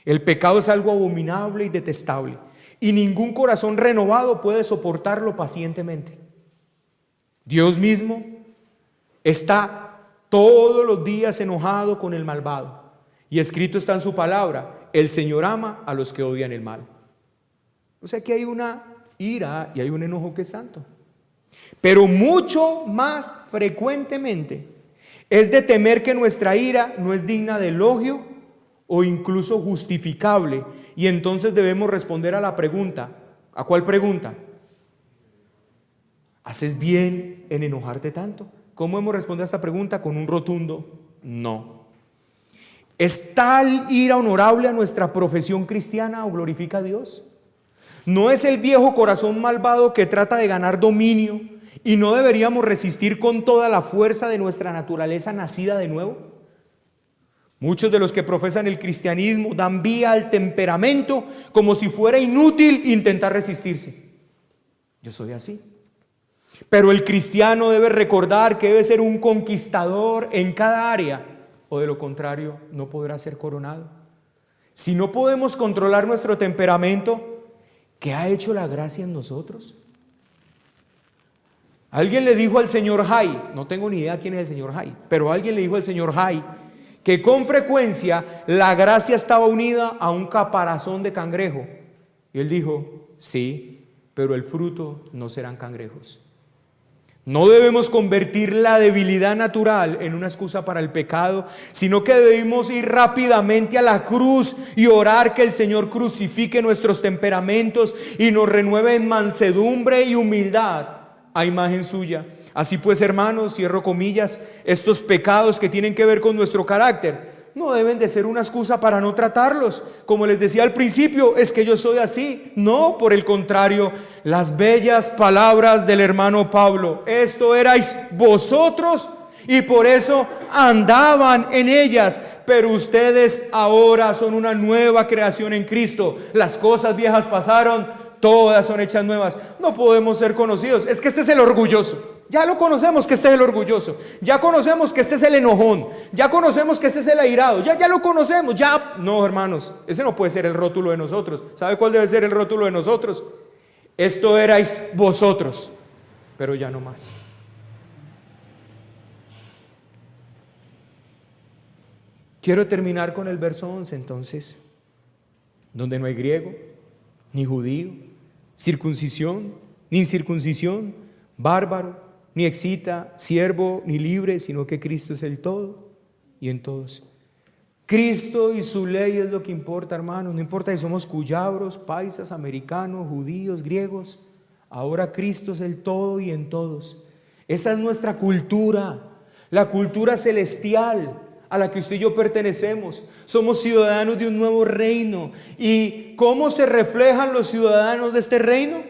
El pecado es algo abominable y detestable, y ningún corazón renovado puede soportarlo pacientemente. Dios mismo está todos los días enojado con el malvado, y escrito está en su palabra: el Señor ama a los que odian el mal. O sea que hay una ira y hay un enojo que es santo, pero mucho más frecuentemente es de temer que nuestra ira no es digna de elogio o incluso justificable, y entonces debemos responder a la pregunta. ¿A cuál pregunta? ¿Haces bien en enojarte tanto? ¿Cómo hemos respondido a esta pregunta? Con un rotundo no. ¿Es tal ira honorable a nuestra profesión cristiana o glorifica a Dios? ¿No es el viejo corazón malvado que trata de ganar dominio y no deberíamos resistir con toda la fuerza de nuestra naturaleza nacida de nuevo? Muchos de los que profesan el cristianismo dan vía al temperamento como si fuera inútil intentar resistirse. Yo soy así. Pero el cristiano debe recordar que debe ser un conquistador en cada área, o de lo contrario no podrá ser coronado. Si no podemos controlar nuestro temperamento, ¿qué ha hecho la gracia en nosotros? Alguien le dijo al señor Hay, no tengo ni idea quién es el señor Hay, pero alguien le dijo al señor Hay que con frecuencia la gracia estaba unida a un caparazón de cangrejo. Y él dijo, sí, pero el fruto no serán cangrejos. No debemos convertir la debilidad natural en una excusa para el pecado, sino que debemos ir rápidamente a la cruz y orar que el Señor crucifique nuestros temperamentos y nos renueve en mansedumbre y humildad a imagen suya. Así pues, hermanos, cierro comillas, estos pecados que tienen que ver con nuestro carácter no deben de ser una excusa para no tratarlos. Como les decía al principio, es que yo soy así. No, por el contrario, las bellas palabras del hermano Pablo, esto erais vosotros y por eso andaban en ellas, pero ustedes ahora son una nueva creación en Cristo. Las cosas viejas pasaron, todas son hechas nuevas. No podemos ser conocidos. Es que este es el orgulloso. Ya lo conocemos que este es el orgulloso. Ya conocemos que este es el enojón. Ya conocemos que este es el airado. Ya lo conocemos. Ya. No, hermanos, ese no puede ser el rótulo de nosotros. ¿Sabe cuál debe ser el rótulo de nosotros? Esto erais vosotros, pero ya no más. Quiero terminar con el verso 11 entonces, donde no hay griego, ni judío, circuncisión, ni incircuncisión, bárbaro, ni excita, siervo, ni libre, sino que Cristo es el todo y en todos. Cristo y su ley es lo que importa, hermanos. No importa si somos cuyabros, paisas, americanos, judíos, griegos. Ahora Cristo es el todo y en todos. Esa es nuestra cultura, la cultura celestial a la que usted y yo pertenecemos. Somos ciudadanos de un nuevo reino. ¿Y cómo se reflejan los ciudadanos de este reino?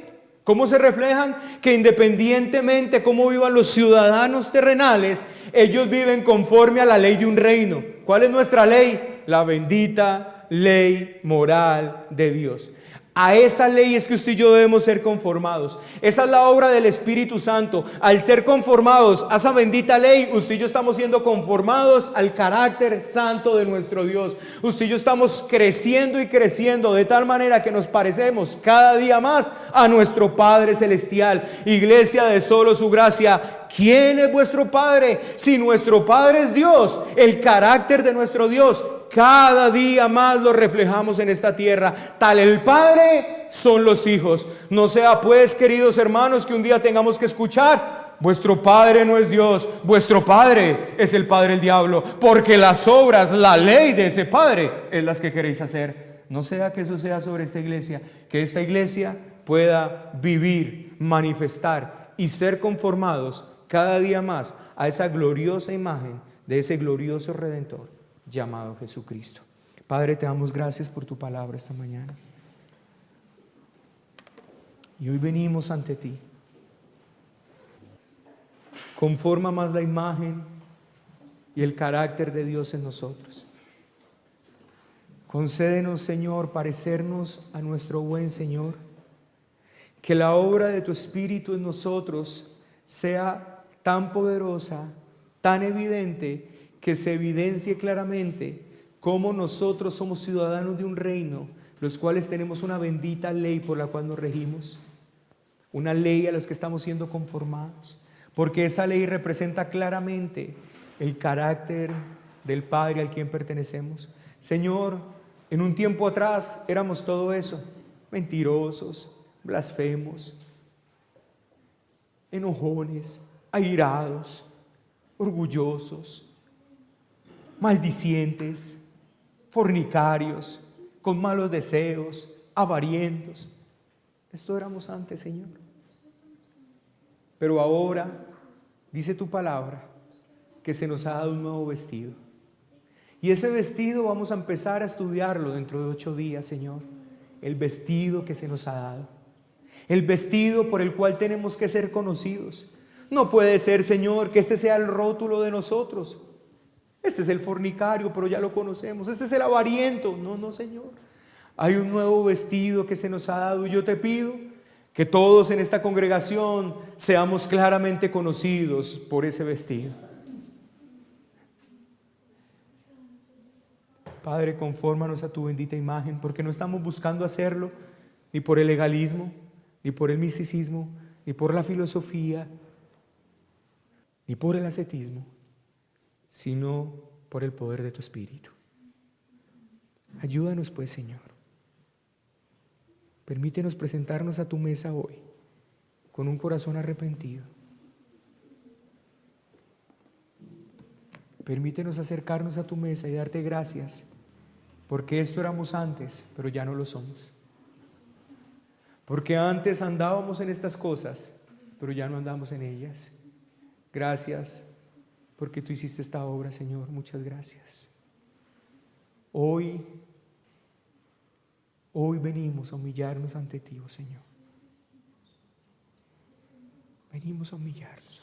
¿Cómo se reflejan? Que independientemente cómo vivan los ciudadanos terrenales, ellos viven conforme a la ley de un reino. ¿Cuál es nuestra ley? La bendita ley moral de Dios. A esa ley es que usted y yo debemos ser conformados. Esa es la obra del Espíritu Santo. Al ser conformados a esa bendita ley, usted y yo estamos siendo conformados al carácter santo de nuestro Dios. Usted y yo estamos creciendo y creciendo de tal manera que nos parecemos cada día más a nuestro Padre Celestial. Iglesia de Solo Su Gracia, ¿quién es vuestro Padre? Si nuestro Padre es Dios, el carácter de nuestro Dios cada día más lo reflejamos en esta tierra. Tal el Padre son los hijos. No sea pues, queridos hermanos, que un día tengamos que escuchar: vuestro Padre no es Dios, vuestro Padre es el Padre del diablo, porque las obras, la ley de ese Padre es las que queréis hacer. No sea que eso sea sobre esta iglesia, que esta iglesia pueda vivir, manifestar y ser conformados cada día más a esa gloriosa imagen de ese glorioso Redentor llamado Jesucristo. Padre, te damos gracias por tu palabra esta mañana. Y hoy venimos ante ti. Conforma más la imagen y el carácter de Dios en nosotros. Concédenos, Señor, parecernos a nuestro buen Señor. Que la obra de tu Espíritu en nosotros sea tan poderosa, tan evidente, que se evidencie claramente cómo nosotros somos ciudadanos de un reino, los cuales tenemos una bendita ley por la cual nos regimos, una ley a la que estamos siendo conformados, porque esa ley representa claramente el carácter del Padre al quien pertenecemos. Señor, en un tiempo atrás éramos todo eso: mentirosos, blasfemos, enojones, airados, orgullosos, maldicientes, fornicarios, con malos deseos, avarientos. Esto éramos antes, Señor. Pero ahora, dice tu palabra, que se nos ha dado un nuevo vestido, Y ese vestido vamos a empezar a estudiarlo dentro de 8 días, Señor. El vestido que se nos ha dado. El vestido por el cual tenemos que ser conocidos. No puede ser, Señor, que este sea el rótulo de nosotros. Este es el fornicario, pero ya lo conocemos. Este es el avariento. No, no, Señor. Hay un nuevo vestido que se nos ha dado y yo te pido que todos en esta congregación seamos claramente conocidos por ese vestido. Padre, confórmanos a tu bendita imagen, porque no estamos buscando hacerlo ni por el legalismo, ni por el misticismo, ni por la filosofía, ni por el ascetismo, sino por el poder de tu Espíritu. Ayúdanos pues, Señor. Permítenos presentarnos a tu mesa hoy con un corazón arrepentido. Permítenos acercarnos a tu mesa y darte gracias, porque esto éramos antes, pero ya no lo somos. Porque antes andábamos en estas cosas, pero ya no andamos en ellas. Gracias, porque tú hiciste esta obra, Señor. Muchas gracias. Hoy venimos a humillarnos ante ti, oh Señor. Venimos a humillarnos.